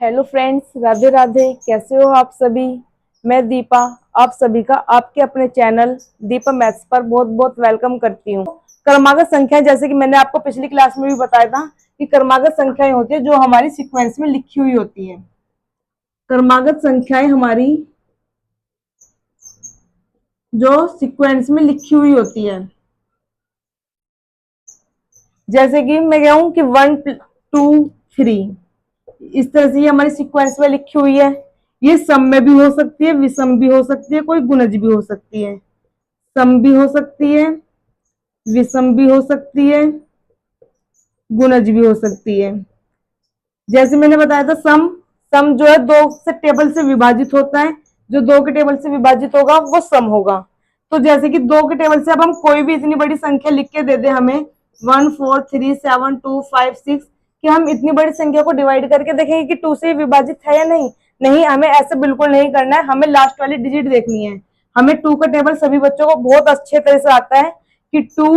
Hello friends, Radhe Radhe. कैसे हो आप सभी। मैं दीपा आप सभी का आपके अपने चैनल दीपा मैथ्स पर बहुत बहुत वेलकम करती हूँ। क्रमागत संख्याएं, जैसे कि मैंने आपको पिछली क्लास में भी बताया था कि क्रमागत संख्याएं होती है जो हमारी सीक्वेंस में लिखी हुई होती है। क्रमागत संख्याएं हमारी जो सीक्वेंस में लिखी हुई होती है, जैसे कि मैं कहूँ कि 1 2 3, इस तरह से ये हमारी सीक्वेंस में लिखी हुई है। ये सम में भी हो सकती है, विषम भी हो सकती है, कोई गुणज भी हो सकती है। सम भी हो सकती है, विषम भी हो सकती है, गुणज भी हो सकती है। जैसे मैंने बताया था, सम सम जो है दो से टेबल से विभाजित होता है। जो दो के टेबल से विभाजित होगा वो सम होगा। तो जैसे कि दो के टेबल से अब हम कोई भी इतनी बड़ी संख्या लिख के दे दे हमें 1 4 3 7 2 5 6, कि हम इतनी बड़ी संख्या को डिवाइड करके देखेंगे कि 2 से विभाजित है या नहीं। नहीं, हमें ऐसे बिल्कुल नहीं करना है। हमें लास्ट वाली डिजिट देखनी है। हमें 2 का टेबल सभी बच्चों को बहुत अच्छे तरह से आता है कि 2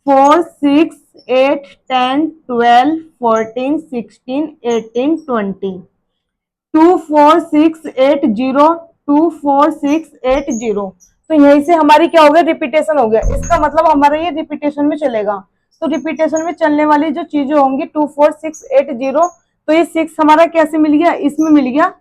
4 6 8 10 12 14 16 18 20, 2 4 6 8 0 2 4 6 8 0। तो यहीं से हमारी क्या हो गया, रिपीटेशन हो गया। इसका मतलब हमारा ये रिपीटेशन में चलेगा। तो रिपीटेशन में चलने वाली जो चीजें होंगी 2 4 6 8 0, तो ये 6 हमारा कैसे मिल गया, इसमें मिल गया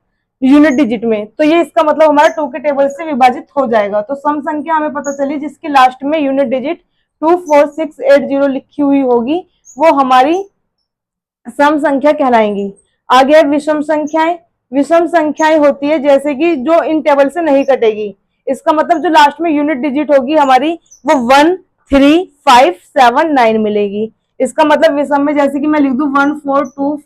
यूनिट डिजिट में। तो ये इसका मतलब हमारा 2 के टेबल से विभाजित हो जाएगा। तो सम संख्या हमें पता चली जिसके लास्ट में यूनिट डिजिट 2 4 6 8 0 लिखी हुई होगी, वो हमारी सम संख्या कहलाएंगी। आगे विषम संख्याएं। विषम संख्याएं होती है जैसे कि जो इन टेबल से नहीं कटेगी। इसका मतलब जो लास्ट में यूनिट डिजिट होगी हमारी, वो 1 3 5 7 9 मिलेगी। इसका मतलब विषम में जैसे कि मैं लिख दू 1 4 2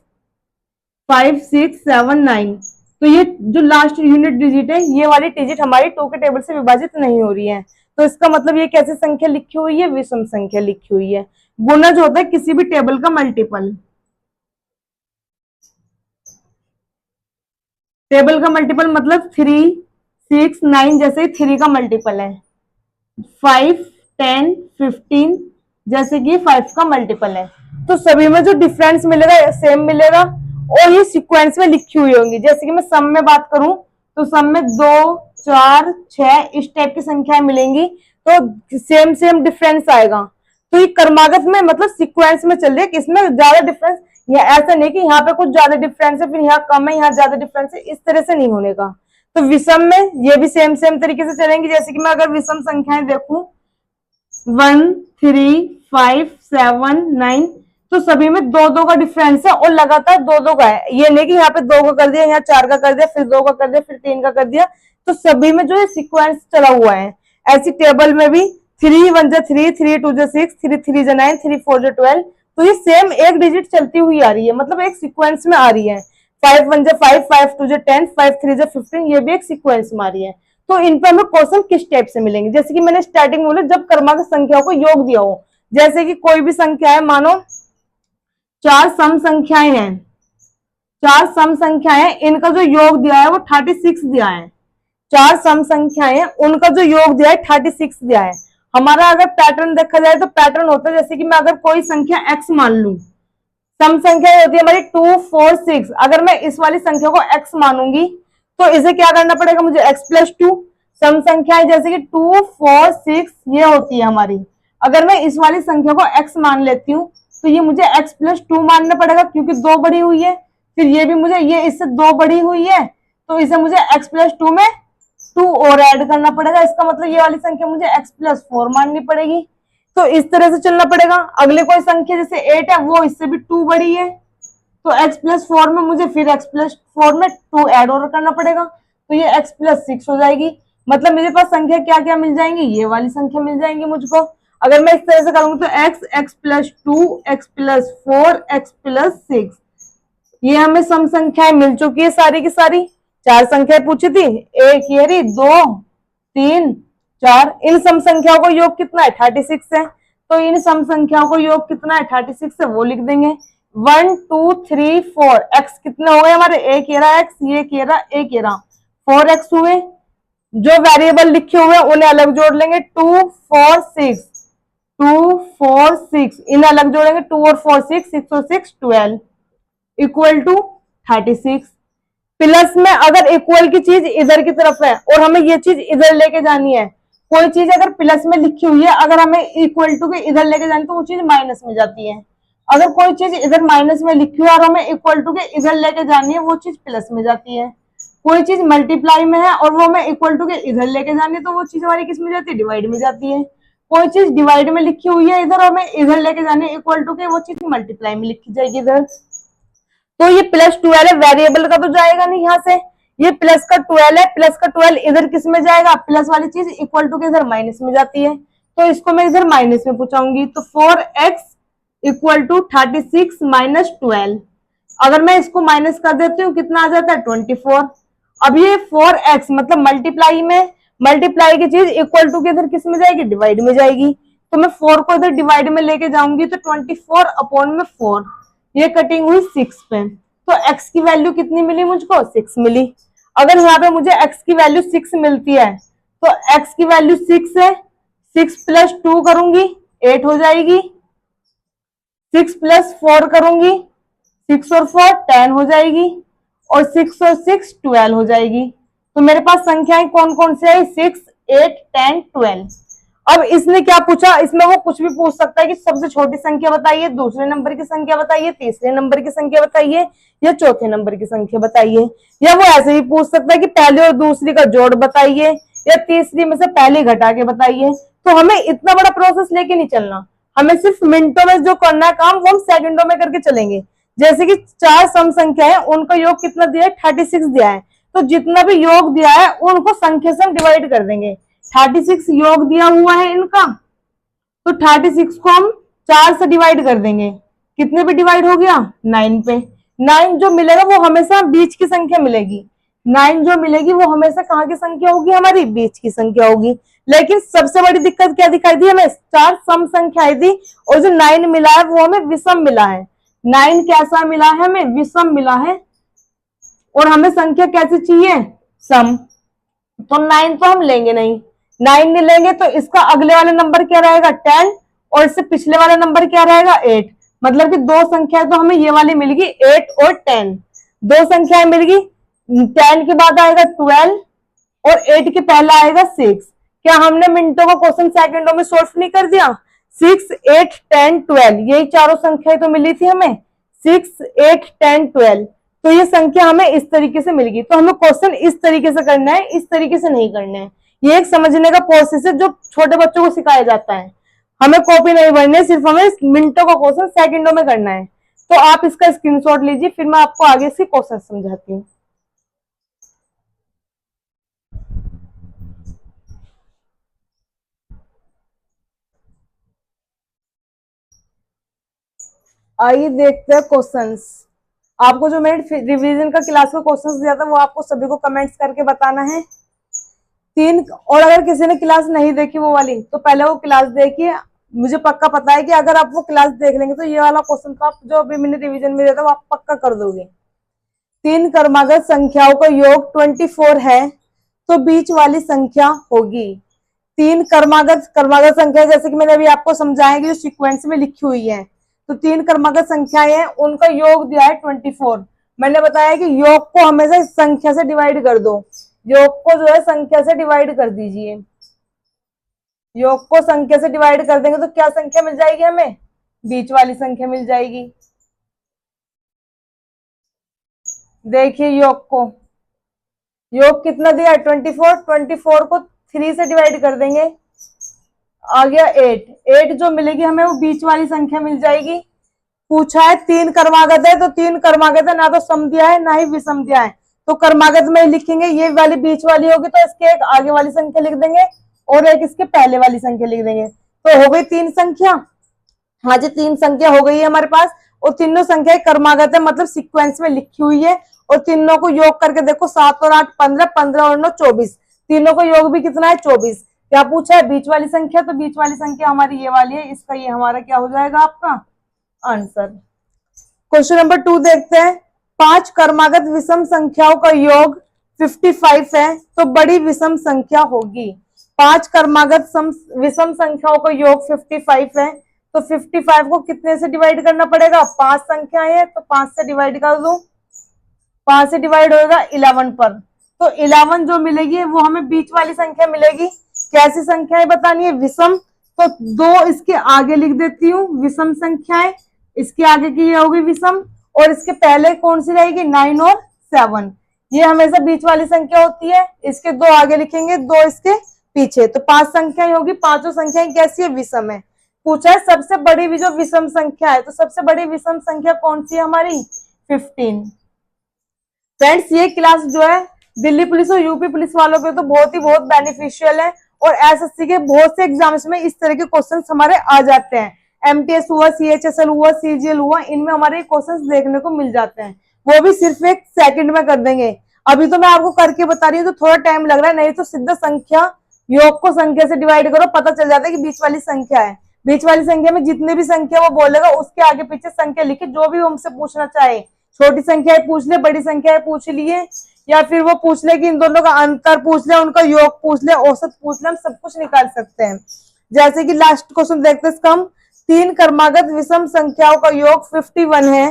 5 6 7 9, तो ये जो लास्ट यूनिट डिजिट है, ये वाली डिजिट हमारी 2 के टेबल से विभाजित नहीं हो रही है। तो इसका मतलब ये कैसी संख्या लिखी हुई है, विषम संख्या लिखी हुई है। गुणज होता है किसी भी टेबल का मल्टीपल। टेबल का मल्टीपल मतलब 3 6 9, जैसे 3 का मल्टीपल है। 5 10 15, जैसे कि 5 का मल्टीपल है। तो सभी में जो डिफरेंस मिलेगा सेम मिलेगा, और ये सीक्वेंस में लिखी हुई होंगी। जैसे कि मैं सम में बात करूं तो सम में 2 4 6 इस टाइप की संख्याएं मिलेंगी, तो सेम सेम डिफरेंस आएगा। तो ये क्रमागत में मतलब सीक्वेंस में चल रही है, इसमें ज्यादा डिफरेंस, या ऐसा नहीं कि यहाँ पे कुछ ज्यादा डिफरेंस है फिर यहाँ कम है यहाँ ज्यादा डिफरेंस है, इस तरह से नहीं होने का। तो विषम में ये भी सेम सेम तरीके से चलेंगे। जैसे कि मैं अगर विषम संख्याएं देखूं 1 3 5 7 9, तो सभी में दो दो का डिफरेंस है और लगातार दो दो का है। ये नहीं कि यहाँ पे 2 का कर दिया, यहाँ 4 का कर दिया, फिर 2 का कर दिया, फिर 3 का कर दिया। तो सभी में जो है सीक्वेंस चला हुआ है। ऐसी टेबल में भी 3 1 जा 3 3 2 जा 6 3 3 जा 9 3 4 जा 12, तो ये सेम एक डिजिट चलती हुई आ रही है, मतलब एक सीक्वेंस में आ रही है। 5 1 जा 5 5 2 जा 10 5 3 जा 15, ये भी एक सीक्वेंस में आ रही है। तो इन पर हमें क्वेश्चन किस टाइप से मिलेंगे, जैसे कि मैंने स्टार्टिंग में बोला जब क्रमांक संख्याओं को योग दिया हो। जैसे कि कोई भी संख्या है, मानो 4 सम संख्याएं हैं, 4 सम संख्याएं, इनका जो योग दिया है वो 36 दिया है। 4 सम संख्याएं हैं, उनका जो योग दिया है 36 दिया है। हमारा अगर पैटर्न देखा जाए तो पैटर्न होता है, जैसे कि मैं अगर कोई संख्या x मान लू, सम संख्या होती है हमारी 2 4 6, अगर मैं इस वाली संख्या को x मानूंगी तो इसे क्या करना पड़ेगा मुझे, x प्लस 2। सम संख्याएं जैसे कि 2 4 6 ये होती है हमारी। अगर मैं इस वाली संख्या को x मान लेती हूँ तो ये मुझे x प्लस 2 मानना पड़ेगा, क्योंकि 2 बढ़ी हुई है। फिर ये भी मुझे, ये इससे 2 बढ़ी हुई है, तो इसे मुझे x प्लस 2 में 2 और ऐड करना पड़ेगा। इसका मतलब ये वाली संख्या मुझे x प्लस 4 माननी पड़ेगी। तो इस तरह से चलना पड़ेगा। अगले कोई संख्या जैसे 8 है, वो इससे भी 2 बड़ी है, तो x प्लस 4 में मुझे फिर x प्लस 4 में 2 ऐड और करना पड़ेगा, तो ये x प्लस 6 हो जाएगी। मतलब मेरे पास संख्या क्या क्या मिल जाएंगी, ये वाली संख्या मिल जाएंगी मुझको। अगर मैं इस तरह से करूंगी तो x x plus 2 x plus 4 x plus 6, ये हमें सम संख्याएं मिल चुकी है सारी की सारी। 4 संख्याएं पूछी थी, 1 ये रही, 2 3 4, इन सम संख्याओं को योग कितना है, 36 है। तो इन सम संख्याओं को योग कितना है, 36 है, वो लिख देंगे। 1 2 3 4, x कितने हो गए हमारे, एक ये रहा x, ये एक ये रहा, एक ये रहा, 4x हुए। जो वेरिएबल लिखे हुए हैं उन्हें अलग जोड़ लेंगे, 2 4 6 2 4 6, इन्हें अलग जोड़ेंगे, 2 और 4 6 6 और 6 12 इक्वल टू 36। प्लस में अगर इक्वल की चीज इधर की तरफ है और हमें ये चीज इधर लेके जानी है, कोई चीज अगर प्लस में लिखी हुई है, अगर हमें इक्वल टू के इधर लेके जानी तो वो चीज माइनस में जाती है। अगर कोई चीज इधर माइनस में लिखी हुई है और हमें इक्वल टू के इधर लेके जानी है, वो चीज प्लस में जाती है। कोई चीज मल्टीप्लाई में है और वो हमें इक्वल टू के इधर लेके जानी है, तो वो चीज हमारी किस में जाती है? डिवाइड में जाती है। कोई चीज डिवाइड में लिखी हुई है इधर, हमें इधर लेके जानी है इक्वल टू के, वो चीज मल्टीप्लाई में लिखी जाएगी इधर। तो ये +12 है, वेरिएबल का तो जाएगा नहीं यहाँ से। ये प्लस का 12 है, प्लस का 12 इधर किस में जाएगा? प्लस वाली चीज इक्वल टू के इधर माइनस में जाती है, तो इसको मैं इधर माइनस में पूछाऊंगी। तो 4x इक्वल टू 36 माइनस 12। अगर मैं इसको माइनस कर देती हूँ कितना आ जाता है? 24। अब ये 4x मतलब मल्टीप्लाई में, मल्टीप्लाई की चीज इक्वल टू के इधर किस में जाएगी? डिवाइड में जाएगी। तो मैं 4 को इधर डिवाइड में लेके जाऊंगी तो 24 अपॉन में 4, ये कटिंग हुई 6 पे। तो x की वैल्यू कितनी मिली मुझको? 6 मिली। अगर यहाँ पे मुझे x की वैल्यू 6 मिलती है तो x की वैल्यू 6 है, 6 प्लस 2 करूंगी 8 हो जाएगी, 6 प्लस 4 करूंगी 6 और 4 10 हो जाएगी, और 6 और 6 12 हो जाएगी। तो मेरे पास संख्याएं कौन कौन से है? 6 8 10 12। अब इसने क्या पूछा? इसमें वो कुछ भी पूछ सकता है कि सबसे छोटी संख्या बताइए, दूसरे नंबर की संख्या बताइए, तीसरे नंबर की संख्या बताइए, या चौथे नंबर की संख्या बताइए। या वो ऐसे ही पूछ सकता है कि पहली और दूसरी का जोड़ बताइए, या तीसरी में से पहली घटा के बताइए। तो हमें इतना बड़ा प्रोसेस लेके नहीं चलना, हमें सिर्फ मिनटों में जो करना है काम वो हम सेकंडों में करके चलेंगे। जैसे कि 4 सम संख्या है, उनका योग कितना दिया है? 36 दिया है। तो जितना भी योग दिया है उनको संख्या से हम डिवाइड कर देंगे। 36 योग दिया हुआ है इनका, तो 36 को हम 4 से डिवाइड कर देंगे। कितने पे डिवाइड हो गया? 9 पे। 9 जो मिलेगा वो हमेशा बीच की संख्या मिलेगी। 9 जो मिलेगी वो हमेशा कहाँ की संख्या होगी? हमारी बीच की संख्या होगी। लेकिन सबसे बड़ी दिक्कत क्या दिखाई दी हमें? 4 सम संख्या आई थी और जो 9 मिला है वो हमें विषम मिला है। 9 कैसा मिला है? हमें विषम मिला है। और हमें संख्या कैसी चाहिए? सम। तो 9 तो हम लेंगे नहीं, 9 नहीं लेंगे तो इसका अगले वाला नंबर क्या रहेगा? 10, और इससे पिछले वाला नंबर क्या रहेगा? 8। मतलब कि दो संख्या तो हमें ये वाली मिल गई 8 और 10, दो संख्याएं मिल गई। 10 के बाद आएगा 12 और 8 के पहला आएगा 6। क्या हमने मिनटों का क्वेश्चन सेकंडों में सॉल्व नहीं कर दिया? 6 8 10 12 यही चारों संख्याएं तो मिली थी हमें, 6 8 10 12। तो ये संख्या हमें इस तरीके से मिलेगी। तो हमें क्वेश्चन इस तरीके से करना है, इस तरीके से नहीं करना है। ये एक समझने का प्रोसेस है जो छोटे बच्चों को सिखाया जाता है। हमें कॉपी नहीं भरनी है, सिर्फ हमें मिनटों का क्वेश्चन सेकंडों में करना है। तो आप इसका स्क्रीनशॉट लीजिए, फिर मैं आपको आगे इसके क्वेश्चन समझाती हूँ। आइए देखते हैं क्वेश्चंस। आपको जो मैंने रिवीजन का क्लास का क्वेश्चंस दिया था वो आपको सभी को कमेंट्स करके बताना है। और अगर किसी ने क्लास नहीं देखी वो वाली, तो पहले वो क्लास देखिए। मुझे पक्का पता है कि अगर आप वो क्लास देख लेंगे तो ये वाला क्वेश्चन तो आप जो अभी मैंने रिवीजन में दिया था वो आप पक्का कर दोगे। 3 क्रमागत संख्याओं का योग 24 है तो बीच वाली संख्या होगी। 3 क्रमागत संख्या जैसे कि मैंने अभी आपको समझाया कि जो सीक्वेंस में लिखी हुई है, तो 3 क्रमागत संख्याएं हैं, उनका योग दिया है 24। मैंने बताया कि योग को हमेशा संख्या से डिवाइड कर दो, योग को जो है संख्या से डिवाइड कर दीजिए। योग को संख्या से डिवाइड कर देंगे तो क्या संख्या मिल जाएगी हमें? बीच वाली संख्या मिल जाएगी। देखिए योग को, योग कितना दिया? 24। 24 को 3 से डिवाइड कर देंगे, आ गया 8। 8 जो मिलेगी हमें वो बीच वाली संख्या मिल जाएगी। पूछा है 3 क्रमागत है, तो 3 क्रमागत है, ना तो सम दिया है ना ही विषम दिया है, तो क्रमागत में लिखेंगे। ये वाली बीच वाली होगी तो इसके एक आगे वाली संख्या लिख देंगे और एक इसके पहले वाली संख्या लिख देंगे। तो हो गई 3 संख्या। हाँ जी, 3 संख्या हो गई है हमारे पास, और तीनों संख्या क्रमागत है, मतलब सीक्वेंस में लिखी हुई है। और तीनों को योग करके देखो, 7 और 8 15, 15 और 9 24, तीनों को योग भी कितना है? 24। क्या पूछा है? बीच वाली संख्या, तो बीच वाली संख्या हमारी ये वाली है, इसका ये हमारा क्या हो जाएगा आपका आंसर। क्वेश्चन नंबर 2 देखते हैं। 5 क्रमागत विषम संख्याओं का योग 55 है तो बड़ी विषम संख्या होगी। 5 क्रमागत विषम संख्याओं का योग 55 है, तो 55 को कितने से डिवाइड करना पड़ेगा? 5 संख्याएं हैं तो 5 से डिवाइड कर दूं। 5 से डिवाइड होगा 11 पर, तो 11 जो मिलेगी वो हमें बीच वाली संख्या मिलेगी। कैसी संख्याएं बतानी है? विषम। तो 2 इसके आगे लिख देती हूँ विषम संख्याएं, इसके आगे की ये होगी विषम, और इसके पहले कौन सी रहेगी? 9 और 7। ये हमेशा बीच वाली संख्या होती है, इसके 2 आगे लिखेंगे, 2 इसके पीछे, तो 5 संख्याएं होगी। पांचों संख्याएं कैसी है? विषम है। पूछा है सबसे बड़ी भी जो विषम संख्या है, तो सबसे बड़ी विषम संख्या कौन सी है हमारी? 15। फ्रेंड्स, ये क्लास जो है दिल्ली पुलिस और यूपी पुलिस वालों के तो बहुत बेनिफिशियल है, और एसएससी के बहुत से एग्जाम्स में इस तरह के क्वेश्चंस हमारे आ जाते हैं। एमटीएस हुआ, सीएचएसएल हुआ, सीजीएल हुआ, इनमें हमारे क्वेश्चंस देखने को मिल जाते हैं, वो भी सिर्फ 1 सेकंड में कर देंगे। अभी तो मैं आपको करके बता रही हूँ तो थोड़ा टाइम लग रहा है, नहीं तो सीधा संख्या योग को संख्या से डिवाइड करो, पता चल जाता है कि बीच वाली संख्या है। बीच वाली संख्या में जितने भी संख्या वो बोलेगा उसके आगे पीछे संख्या लिखे, जो भी हमसे पूछना चाहे, छोटी संख्या पूछ ले, बड़ी संख्या पूछ लिए, या फिर वो पूछ ले कि इन दोनों का अंतर पूछ ले, उनका योग पूछ ले, औसत पूछ ले, हम सब कुछ निकाल सकते हैं। जैसे कि लास्ट क्वेश्चन देखते हैं इसका हम। 3 क्रमागत विषम संख्याओं का योग 51 है,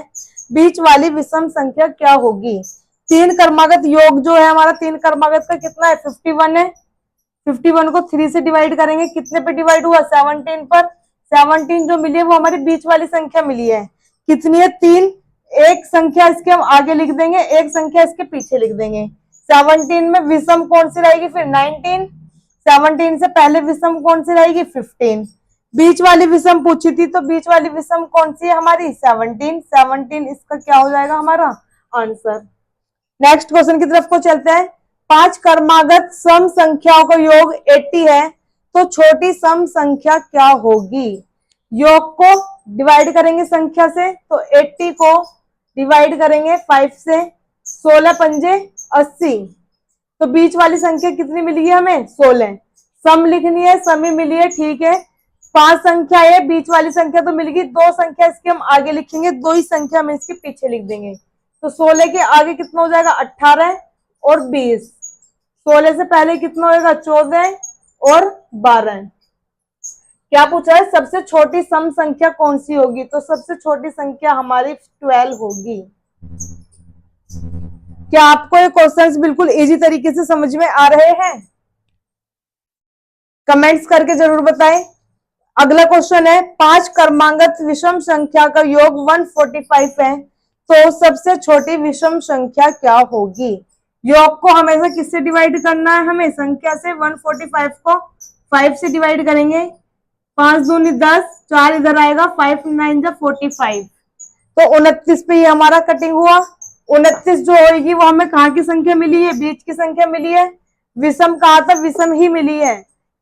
बीच वाली विषम संख्या क्या होगी? 3 क्रमागत योग जो है हमारा 3 क्रमागत का कितना है? 51 है। 51 को 3 से डिवाइड करेंगे, कितने पे डिवाइड हुआ? 17 पर। 17 जो मिली है वो हमारी बीच वाली संख्या मिली है, कितनी है? 3। एक संख्या इसके हम आगे लिख देंगे, एक संख्या इसके पीछे लिख देंगे। 17 में विषम कौन सी रहेगी? फिर 19। 17 से पहले विषम कौन सी रहेगी? 15। बीच वाली विषम पूछी थी, तो बीच वाली विषम कौन सी है हमारी? 17। 17 इसका क्या हो जाएगा हमारा आंसर। नेक्स्ट क्वेश्चन की तरफ को चलते हैं। 5 क्रमागत सम संख्याओं का योग 80 है, तो छोटी सम संख्या क्या होगी? योग को डिवाइड करेंगे संख्या से, तो 80 को डिवाइड करेंगे 5 से, 16 पंजे 80, तो बीच वाली संख्या कितनी मिली है हमें? 16। सम लिखनी है, समी मिली है, ठीक है। 5 संख्या है, बीच वाली संख्या तो मिलेगी, 2 संख्या इसके हम आगे लिखेंगे, 2 ही संख्या हम इसके पीछे लिख देंगे, तो 16 के आगे कितना हो जाएगा? 18 और 20। 16 से पहले कितना होगा? 14 और 12। क्या पूछा है? सबसे छोटी सम संख्या कौन सी होगी? तो सबसे छोटी संख्या हमारी 12 होगी। क्या आपको ये क्वेश्चंस बिल्कुल इजी तरीके से समझ में आ रहे हैं? कमेंट्स करके जरूर बताएं। अगला क्वेश्चन है, 5 क्रमागत विषम संख्या का योग 145 है, तो सबसे छोटी विषम संख्या क्या होगी? योग को हमेशा किससे डिवाइड करना है? हमें संख्या से। 145 को 5 से डिवाइड करेंगे, 5 दूनी 10, 4 इधर आएगा, 5 9 जा 45, तो 29 पे ये हमारा कटिंग हुआ। 29 जो होगी वो हमें कहाँ की संख्या मिली है? बीच की संख्या मिली है। विषम कहा था? विषम ही मिली है।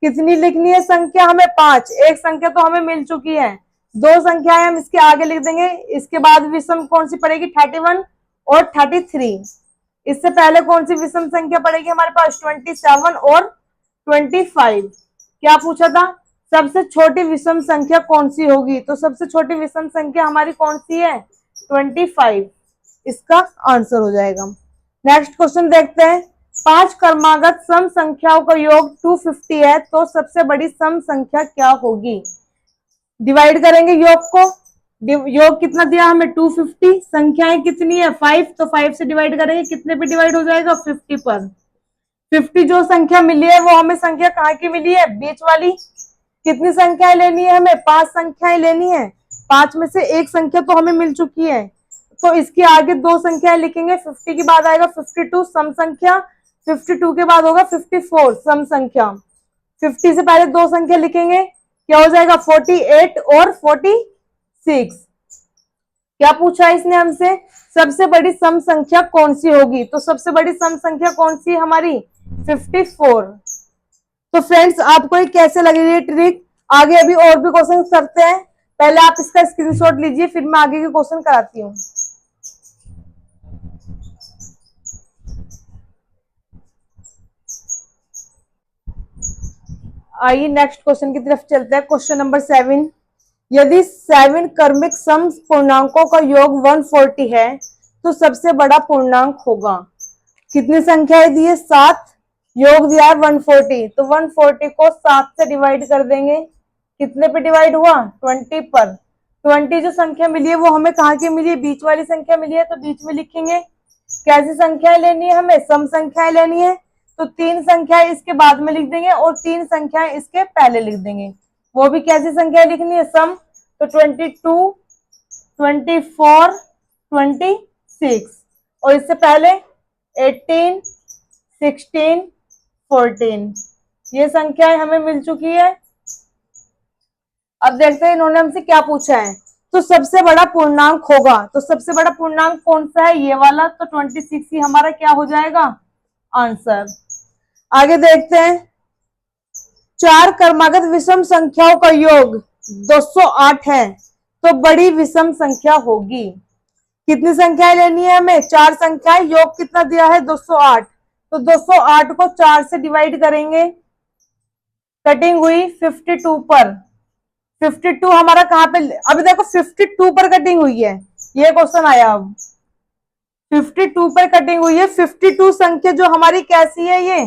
कितनी लिखनी है संख्या हमें? 5। एक संख्या तो हमें मिल चुकी है, 2 संख्याएं हम इसके आगे लिख देंगे, इसके बाद विषम कौन सी पड़ेगी? 31 और 33। इससे पहले कौन सी विषम संख्या पड़ेगी हमारे पास? 27 और 25। क्या पूछा था? सबसे छोटी विषम संख्या कौन सी होगी? तो सबसे छोटी विषम संख्या हमारी कौन सी है? 25, इसका आंसर हो जाएगा। नेक्स्ट क्वेश्चन देखते हैं। 5 क्रमागत सम संख्याओं का योग 250 है, तो सबसे बड़ी सम संख्या क्या होगी? डिवाइड करेंगे योग को, योग कितना दिया हमें? 250। संख्याएं कितनी है? 5, तो 5 से डिवाइड करेंगे, कितने पे डिवाइड हो जाएगा? 50 पर। 50 जो संख्या मिली है वो हमें संख्या कहाँ की मिली है? बीच वाली। कितनी संख्याएं लेनी है हमें? 5 संख्याएं लेनी है। 5 में से एक संख्या तो हमें मिल चुकी है, तो इसके आगे 2 संख्याएं लिखेंगे। 50 के बाद आएगा 52 सम संख्या, 52 के बाद होगा 54 सम संख्या। 50 से पहले 2 संख्या लिखेंगे, क्या हो जाएगा? 48 और 46। क्या पूछा इसने हमसे? सबसे बड़ी सम संख्या कौन सी होगी? तो सबसे बड़ी सम संख्या कौन सी है हमारी? 54। तो फ्रेंड्स, आपको ये कैसे लगी ये ट्रिक? आगे अभी और भी क्वेश्चन करते हैं, पहले आप इसका स्क्रीनशॉट लीजिए, फिर मैं आगे के क्वेश्चन कराती हूँ। आइए नेक्स्ट क्वेश्चन की तरफ चलते हैं। Question number 7। यदि 7 क्रमिक सम पूर्णांकों का योग 140 है, तो सबसे बड़ा पूर्णांक होगा? कितनी संख्याएं दी है? 7। योग दिया 140, तो 140 को 7 से डिवाइड कर देंगे, कितने पे डिवाइड हुआ? 20 पर। 20 जो संख्या मिली है वो हमें कहाँ की मिली है? बीच वाली संख्या मिली है, तो बीच में लिखेंगे। कैसी संख्याएं लेनी है हमें? सम संख्याएं लेनी है। तो 3 संख्याएं इसके बाद में लिख देंगे और 3 संख्याएं इसके पहले लिख देंगे। वो भी कैसी संख्याएं लिखनी है? सम। तो 22, 24, 26 और इससे पहले 18, 16, 14। ये संख्याएं हमें मिल चुकी है। अब देखते हैं इन्होंने हमसे क्या पूछा है। तो सबसे बड़ा पूर्णांक होगा, तो सबसे बड़ा पूर्णांक कौन सा है? ये वाला। तो 26 ही हमारा क्या हो जाएगा? आंसर। आगे देखते हैं, 4 क्रमागत विषम संख्याओं का योग 208 है, तो बड़ी विषम संख्या होगी। कितनी संख्याएं लेनी है हमें? 4 संख्याएं। योग कितना दिया है? 208। तो 208 को 4 से डिवाइड करेंगे। कटिंग हुई 52 पर। 52 हमारा कहाँ पे? अभी देखो 52 पर कटिंग हुई है, ये क्वेश्चन आया। अब 52 पर कटिंग हुई है। 52 संख्या जो हमारी कैसी है? ये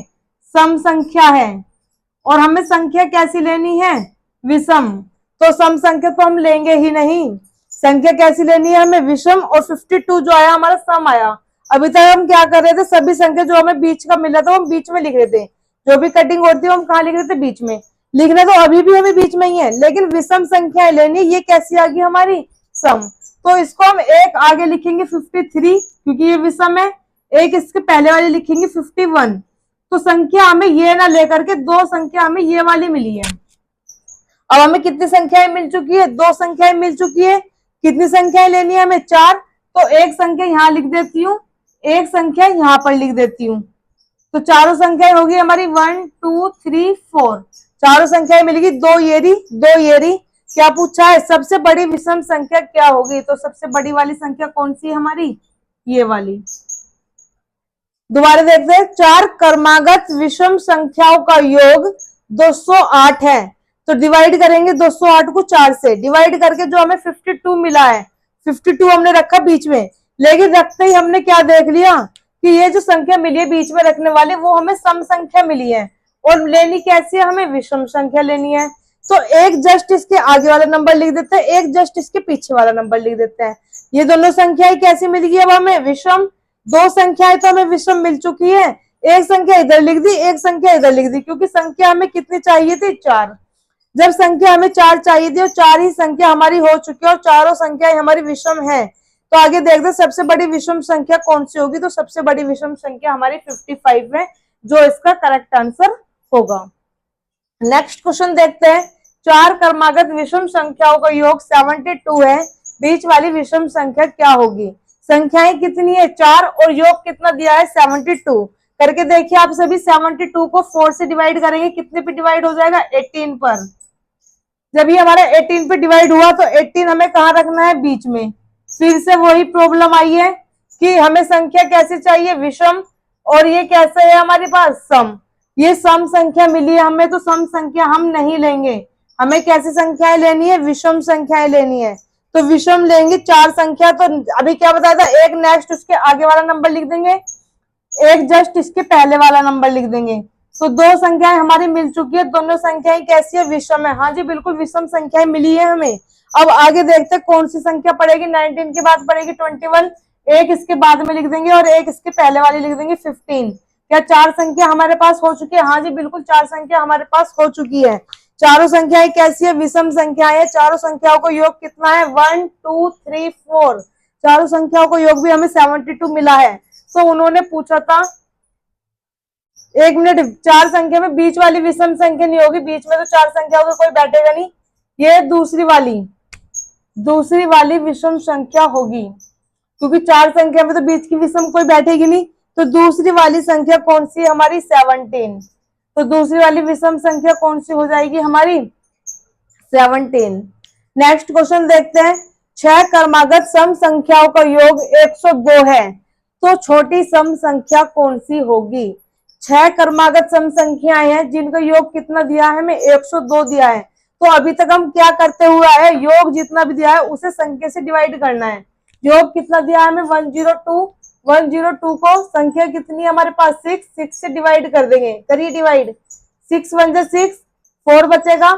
सम संख्या है। और हमें संख्या कैसी लेनी है? विषम। तो सम संख्या तो हम लेंगे ही नहीं, संख्या कैसी लेनी है हमें? विषम। और 52 जो आया हमारा सम आया। अभी तक हम क्या कर रहे थे? सभी संख्या जो हमें बीच का मिला था वो हम बीच में लिख रहे थे। जो भी कटिंग होती है हम कहाँ लिख रहे थे? बीच में। लिखना तो अभी भी हमें बीच में ही है, लेकिन विषम संख्याएं लेनी। ये कैसी आ गई हमारी? सम। तो इसको हम एक आगे लिखेंगे 53, क्योंकि ये विषम है। एक इसके पहले वाली लिखेंगे 51। तो संख्या हमें ये ना लेकर के 2 संख्या हमें ये वाली मिली है। अब हमें कितनी संख्याएं मिल चुकी है? 2 संख्याएं मिल चुकी है। कितनी संख्याएं लेनी है हमें? 4। तो एक संख्या यहाँ लिख देती हूँ, एक संख्या यहाँ पर लिख देती हूँ। तो चारों संख्याएं होगी हमारी 1, 2, 3, 4। चारों संख्याएं मिलेगी। 2 येरी, 2 येरी। क्या पूछा है? सबसे बड़ी विषम संख्या क्या होगी? तो सबसे बड़ी वाली संख्या कौन सी है हमारी? ये वाली। दोबारा देखते हैं, 4 क्रमागत विषम संख्याओं का योग 208 है। तो डिवाइड करेंगे 208 को 4 से। डिवाइड करके जो हमें 52 मिला है, 52 हमने रखा बीच में। लेकिन रखते ही हमने क्या देख लिया कि ये जो संख्या मिली है बीच में रखने वाली, वो हमें सम संख्या मिली है। और लेनी कैसी है? हमें विषम संख्या लेनी है। तो एक जस्ट इसके आगे वाला नंबर लिख देते हैं, एक जस्ट इसके पीछे वाला नंबर लिख देते हैं। ये दोनों संख्याएं कैसी मिल गई अब हमें? विषम। 2 संख्याएं तो हमें विषम मिल चुकी है। एक संख्या इधर लिख दी, एक संख्या इधर लिख दी, क्योंकि संख्या हमें कितनी चाहिए थी? 4। जब संख्या हमें 4 चाहिए थी और 4 ही संख्या हमारी हो चुकी है और चारों संख्याएं हमारी विषम है, तो आगे देखते हैं सबसे बड़ी विषम संख्या कौन सी होगी। तो सबसे बड़ी विषम संख्या हमारी 55 है, जो इसका करेक्ट आंसर होगा। नेक्स्ट क्वेश्चन देखते हैं, 4 क्रमागत विषम संख्याओं का योग 72 है, बीच वाली विषम संख्या क्या होगी? संख्याएं कितनी है? 4 और योग कितना दिया है? 72। करके देखिए आप सभी, 72 को 4 से डिवाइड करेंगे, कितने पे डिवाइड हो जाएगा? 18 पर। जब ये हमारा 18 पे डिवाइड हुआ तो 18 हमें कहाँ रखना है? बीच में। फिर से वही प्रॉब्लम आई है कि हमें संख्या कैसे चाहिए? विषम। और ये कैसे है हमारे पास? सम। ये सम संख्या मिली है हमें, तो सम संख्या हम नहीं लेंगे। हमें कैसी संख्याएं लेनी है? विषम संख्याएं लेनी है। तो विषम लेंगे 4 संख्या। तो अभी क्या बताया था? एक नेक्स्ट उसके आगे वाला नंबर लिख देंगे, एक जस्ट इसके पहले वाला नंबर लिख देंगे। तो 2 संख्याएं हमारी मिल चुकी है। दोनों संख्याएं कैसी है? विषम है। हाँ जी बिल्कुल, विषम संख्याएं मिली है हमें। अब आगे देखते हैं कौन सी संख्या पड़ेगी। 19 के बाद पड़ेगी 21, एक इसके बाद में लिख देंगे और एक इसके पहले वाली लिख देंगे 15। क्या 4 संख्या हमारे पास हो चुकी है? हाँ जी बिल्कुल, 4 संख्या हमारे पास हो चुकी है। चारों संख्याएं कैसी है? विषम संख्याएं है। चारों संख्याओं को योग कितना है? 1, 2, 3, 4। चारों संख्याओं को योग भी हमें 72 मिला है। तो उन्होंने पूछा था, 1 मिनट, 4 संख्या में बीच वाली विषम संख्या नहीं होगी, बीच में तो 4 संख्याओं का कोई बैठेगा नहीं। ये दूसरी वाली विषम संख्या होगी, क्योंकि 4 संख्या में तो बीच की विषम कोई बैठेगी नहीं। तो दूसरी वाली संख्या कौन सी है हमारी? 17। तो दूसरी वाली विषम संख्या कौन सी हो जाएगी हमारी? 17। नेक्स्ट क्वेश्चन देखते हैं, 6 क्रमागत सम संख्याओं का योग 102 है, तो छोटी सम संख्या कौन सी होगी? 6 क्रमागत सम संख्याएं हैं जिनका योग कितना दिया है हमें? 102 दिया है। तो अभी तक हम क्या करते हुए आए? योग जितना भी दिया है उसे संख्या से डिवाइड करना है। योग कितना दिया है हमें? 102। 102 को संख्या कितनी है हमारे पास? 6 से डिवाइड कर देंगे। करिए डिवाइड। 6 1 जा 6, 4 बचेगा,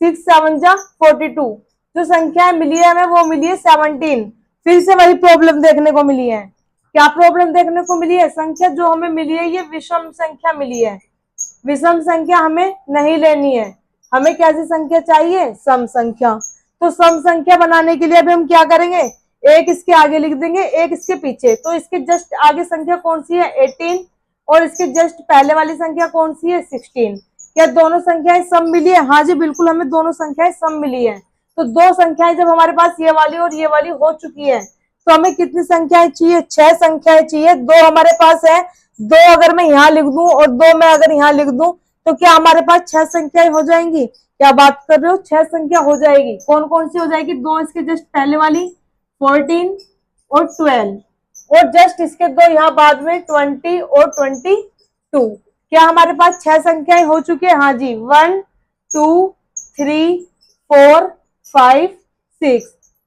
6 7 जा 42। जो संख्या मिली है हमें वो मिली है 17। फिर से वही प्रॉब्लम देखने को मिली है। क्या प्रॉब्लम देखने को मिली है? संख्या जो हमें मिली है ये विषम संख्या मिली है, विषम संख्या हमें नहीं लेनी है, हमें कैसी संख्या चाहिए? सम संख्या। तो सम संख्या बनाने के लिए अभी हम क्या करेंगे? एक इसके आगे लिख देंगे, एक इसके पीछे। तो इसके जस्ट आगे संख्या कौन सी है? 18, और इसके जस्ट पहले वाली संख्या कौन सी है? 16। क्या दोनों संख्याएं सम मिली है? हाँ जी बिल्कुल, हमें दोनों संख्याएं सम मिली है। तो दो संख्याएं जब हमारे पास ये वाली और ये वाली हो चुकी है, तो हमें कितनी संख्याएं चाहिए? 6 संख्याएं चाहिए। दो हमारे पास है, दो अगर मैं यहाँ लिख दूं और दो मैं अगर यहाँ लिख दूं, तो क्या हमारे पास 6 संख्याएं हो जाएंगी? क्या बात कर रहे हो? 6 संख्या हो जाएगी। कौन कौन सी हो जाएगी? दो इसके जस्ट पहले वाली 14 और 12, और जस्ट इसके दो यहाँ बाद में 20 और 22। क्या हमारे पास 6 संख्याएं हो चुकी है? हाँ जी, 1 2 3 4 5 6,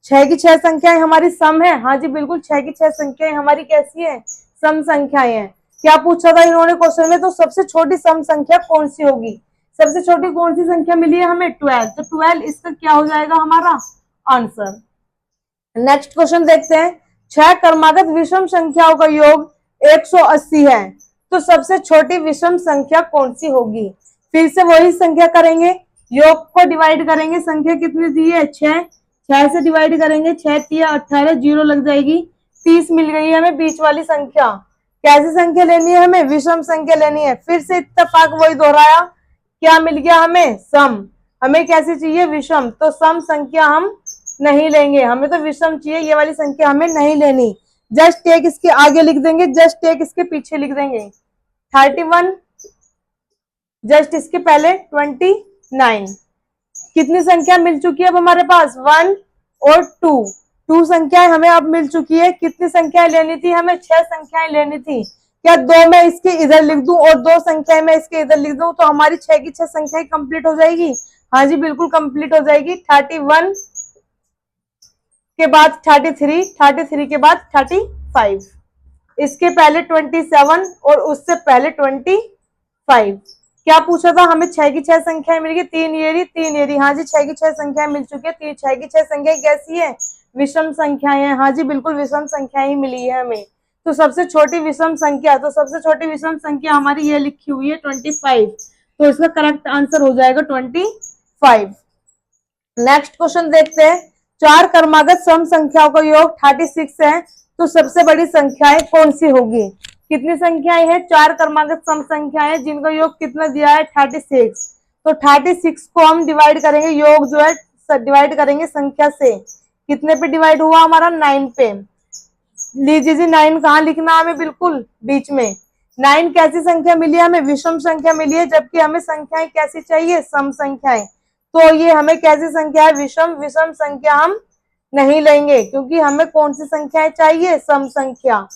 6 की 6 संख्याएं हमारी सम है। हाँ जी बिल्कुल, 6 की 6 संख्याएं हमारी कैसी है? सम संख्याएं हैं। क्या पूछा था इन्होंने क्वेश्चन में? तो सबसे छोटी सम संख्या कौन सी होगी? सबसे छोटी कौन सी संख्या मिली है हमें? 12। तो 12 इसका क्या हो जाएगा हमारा आंसर। नेक्स्ट क्वेश्चन देखते हैं। 6 क्रमागत विषम संख्याओं का योग 180 है, तो सबसे छोटी विषम संख्या कौन सी होगी? फिर से वही संख्या करेंगे, योग को डिवाइड करेंगे। संख्या कितनी दी है? 6, 6 से डिवाइड करेंगे, 6 तिया 18, जीरो लग जाएगी, 30 मिल गई है हमें बीच वाली संख्या। कैसी संख्या लेनी है हमें? विषम संख्या लेनी है। फिर से इत्तेफाक वही दोहराया, क्या मिल गया हमें? सम। हमें कैसी चाहिए? विषम। तो सम संख्या हम नहीं लेंगे, हमें तो विषम चाहिए, ये वाली संख्या हमें नहीं लेनी। जस्ट एक इसके आगे लिख देंगे, जस्ट एक इसके पीछे लिख देंगे। 31, जस्ट इसके पहले 29। कितनी संख्या मिल चुकी है अब हमारे पास? 1 और 2 संख्याएं हमें अब मिल चुकी है। कितनी संख्याएं लेनी थी हमें? 6 संख्याएं लेनी थी। क्या दो मैं इसके इधर लिख दूं और दो संख्याएं मैं इसके इधर लिख दूं, तो हमारी 6 की 6 संख्याएं कंप्लीट हो जाएगी? हाँ जी बिल्कुल कंप्लीट हो जाएगी। 31 के बाद 33, 33 के बाद 35, इसके पहले 27 और उससे पहले 25। क्या पूछा था हमें? 6 की 6 संख्याएं मिल गई, 3 ये 3 ये। हाँ जी 6 की 6 संख्याएं मिल चुकी है। 6 की 6 संख्याएं कैसी है? विषम संख्याएं हैं। हाँ जी बिल्कुल विषम संख्याएं ही मिली है हमें। तो सबसे छोटी विषम संख्या, तो सबसे छोटी विषम संख्या हमारी ये लिखी हुई है 25, तो इसका करेक्ट आंसर हो जाएगा 25। नेक्स्ट क्वेश्चन देखते हैं। 4 क्रमागत सम संख्याओं का योग 36 है, तो सबसे बड़ी संख्याएं कौन सी होगी? कितनी संख्याएं हैं? 4 क्रमागत सम संख्याएं जिनका योग कितना दिया है? 36। तो 36 को हम डिवाइड करेंगे, योग जो है डिवाइड करेंगे संख्या से। कितने पे डिवाइड हुआ हमारा? 9 पे। लीजिए जी, 9 कहाँ लिखना है हमें? बिल्कुल बीच में। 9 कैसी संख्या मिली है हमें? विषम संख्या मिली है, जबकि हमें संख्याएं कैसी चाहिए? सम संख्याएं। तो ये हमें कैसी संख्या है? विषम। विषम संख्या हम नहीं लेंगे, क्योंकि हमें कौन सी संख्याएं चाहिए? सम संख्या।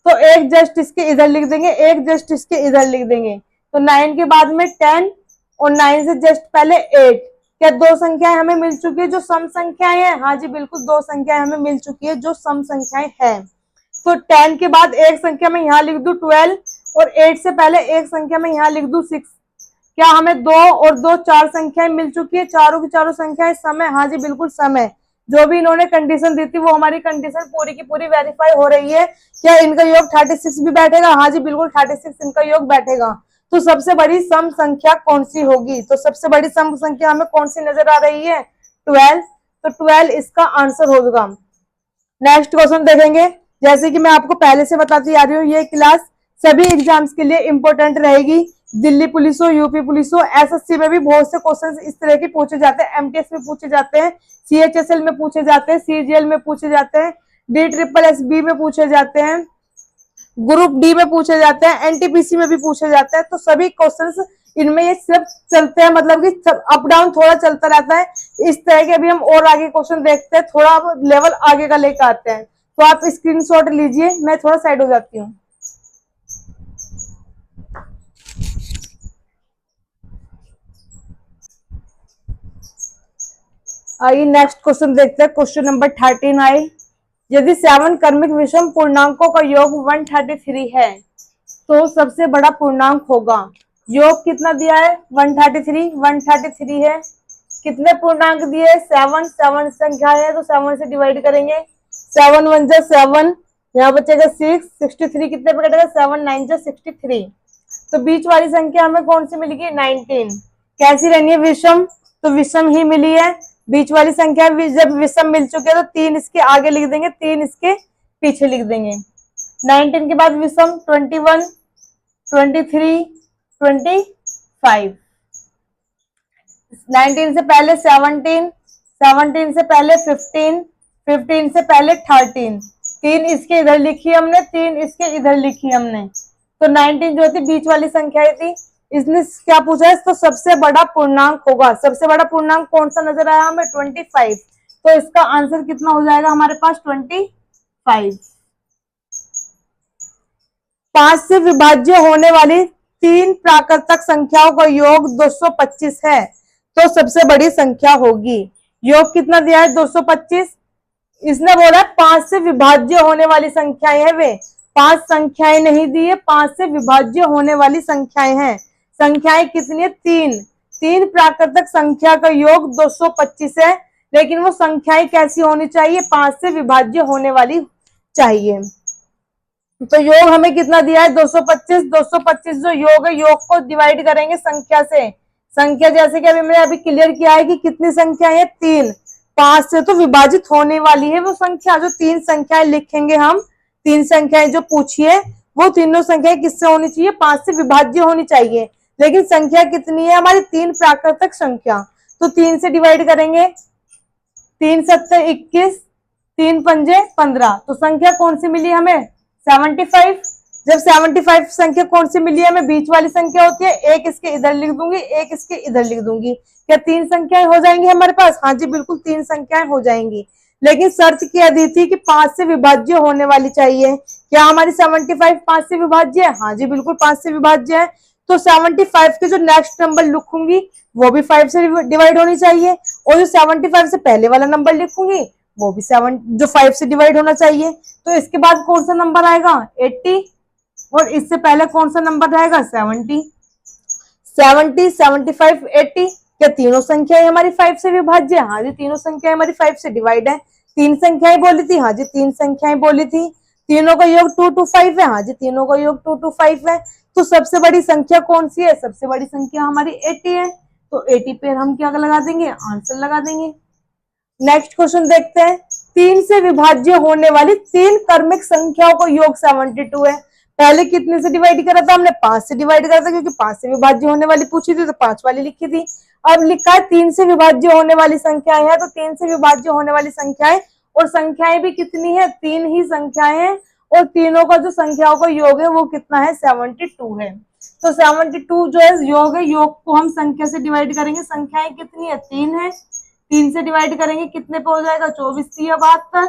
तो एक जस्ट इसके इधर लिख देंगे, एक जस्ट इसके इधर लिख देंगे। तो 9 के बाद में 10 और 9 से जस्ट पहले 8। क्या दो संख्याएं हमें मिल चुकी है जो सम संख्याएं हैं? हाँ जी बिल्कुल, दो संख्याएं हमें मिल चुकी है जो सम संख्याएं हैं। तो 10 के बाद एक संख्या में यहाँ लिख दूं 12, और 8 से पहले एक संख्या में यहाँ लिख दूं 6। क्या हमें 2 और 2 4 संख्याएं मिल चुकी है? चारों की चारों संख्याएं सम है। हाँ जी बिल्कुल सम है। जो भी इन्होंने कंडीशन दी थी वो हमारी कंडीशन पूरी की पूरी वेरीफाई हो रही है। क्या इनका योग 36 भी बैठेगा? हाँ जी बिल्कुल 36 इनका योग बैठेगा। तो सबसे बड़ी सम संख्या कौन सी होगी? तो सबसे बड़ी सम संख्या हमें कौन सी नजर आ रही है? 12। तो 12 इसका आंसर होगा। नेक्स्ट क्वेश्चन देखेंगे। जैसे कि मैं आपको पहले से बताती आ रही हूँ, ये क्लास सभी एग्जाम्स के लिए इंपॉर्टेंट रहेगी। दिल्ली पुलिस हो, यूपी पुलिस हो, एसएससी में भी बहुत से क्वेश्चन इस तरह के पूछे जाते हैं। एमटीएस में पूछे जाते हैं, सीएचएसएल में पूछे जाते हैं, सीजीएल में पूछे जाते हैं, DSSB में पूछे जाते हैं, ग्रुप डी में पूछे जाते हैं, एनटीपीसी में भी पूछे जाते हैं। तो सभी क्वेश्चंस इनमें ये सब चलते हैं, मतलब कि सब अप डाउन थोड़ा चलता रहता है। इस तरह के अभी हम और आगे क्वेश्चन देखते हैं, थोड़ा लेवल आगे का लेकर आते हैं। तो आप स्क्रीनशॉट लीजिए, मैं थोड़ा साइड हो जाती हूँ। आइए नेक्स्ट क्वेश्चन देखते हैं। Question number 39। यदि 7 क्रमिक विषम पूर्णांकों का योग 133 है, तो सबसे बड़ा पूर्णांक होगा। योग कितना दिया है? 133 है। कितने पूर्णांक दिए? 7 संख्या है, तो 7 से डिवाइड करेंगे। 7 1 जा 7, यहाँ बचेगा 6, 63 कितने पे कटेगा 7, 9 जा 63। तो बीच वाली संख्या हमें कौन सी मिलेगी 19। कैसी रहनी है विषम, तो विषम ही मिली है। बीच वाली संख्या जब विषम मिल चुके हैं तो 3 इसके आगे लिख देंगे, 3 इसके पीछे लिख देंगे। 19 के बाद विषम 21, 23, 25। 19 से पहले 17, 17 से पहले 15, 15 से पहले 13। 3 इसके इधर लिखी हमने, 3 इसके इधर लिखी हमने। तो 19 जो थी बीच वाली संख्या थी। इसने क्या पूछा है, तो सबसे बड़ा पूर्णांक होगा। सबसे बड़ा पूर्णांक कौन सा नजर आया हमें 25। तो इसका आंसर कितना हो जाएगा हमारे पास 25। 5 से विभाज्य होने वाली 3 प्राकृतिक संख्याओं का योग 225 है, तो सबसे बड़ी संख्या होगी। योग कितना दिया है 225। इसने बोला 5 से विभाज्य होने वाली संख्याएं है, वे 5 संख्याएं नहीं दी है, 5 से विभाज्य होने वाली संख्याएं हैं। संख्याएं कितनी है 3 प्राकृतिक संख्या का योग 225 है, लेकिन वो संख्याएं कैसी होनी चाहिए 5 से विभाज्य होने वाली चाहिए। तो योग हमें कितना दिया है 225। 225 जो योग है, योग को डिवाइड करेंगे संख्या से। संख्या जैसे कि अभी मैंने अभी क्लियर किया है कि कितनी संख्या है 3, 5 से तो विभाजित होने वाली है वो संख्या। जो 3 संख्याएं लिखेंगे हम, 3 संख्याएं जो पूछी है वो तीनों संख्याएं किससे होनी चाहिए 5 से विभाज्य होनी चाहिए। लेकिन संख्या कितनी है हमारी 3 प्राकृतिक संख्या। तो 3 से डिवाइड करेंगे, 3 7 21, 3 पंजे 15। तो संख्या कौन सी मिली हमें 75। जब 75 संख्या कौन सी मिली है हमें, बीच वाली संख्या होती है। एक इसके इधर लिख दूंगी, एक इसके इधर लिख दूंगी। क्या 3 संख्याएं हो जाएंगी हमारे पास? हाँ जी बिल्कुल 3 संख्याएं हो जाएंगी। लेकिन शर्त क्या दी थी कि 5 से विभाज्य होने वाली चाहिए। क्या हमारी 75 5 से विभाज्य है? हाँ जी बिल्कुल 5 से विभाज्य है। तो 75 के जो नेक्स्ट नंबर लिखूंगी वो भी 5 से डिवाइड होनी चाहिए, और जो 75 से पहले वाला नंबर लिखूंगी वो भी 5 से डिवाइड होना चाहिए। तो इसके बाद कौन सा नंबर आएगा 80, और इससे पहले कौन सा नंबर रहेगा 70। 70 75 80। क्या तीनों संख्याएं हमारी 5 से विभाज्य है? हाँ जी तीनों संख्याएं हमारी 5 से डिवाइड है। 3 संख्याएं बोली थी, हाँ जी 3 संख्याएं बोली थी। तीनों का योग 2 to 5 है, हाँ जी तीनों का योग 2 to 5 है। तो सबसे बड़ी संख्या कौन सी है? सबसे बड़ी संख्या हमारी 80 है। तो 80 पे हम क्या लगा देंगे, आंसर लगा देंगे। नेक्स्ट क्वेश्चन देखते हैं। 3 से विभाज्य होने वाली 3 क्रमिक संख्याओं का योग 72 है। पहले कितने से डिवाइड करा था हमने? 5 से डिवाइड करा था, क्योंकि 5 से विभाज्य होने वाली पूछी थी तो 5 वाली लिखी थी। अब लिखा है 3 से विभाज्य होने वाली संख्याएं है, तो 3 से विभाज्य होने वाली संख्याएं, और संख्याएं भी कितनी है 3 ही संख्याएं हैं, और तीनों का जो संख्याओं का योग है वो कितना है 72 है। तो 72 जो है योग है, योग को हम संख्या से डिवाइड करेंगे। संख्याएं कितनी है 3 है, 3 से डिवाइड करेंगे कितने पे हो जाएगा 24 3 72।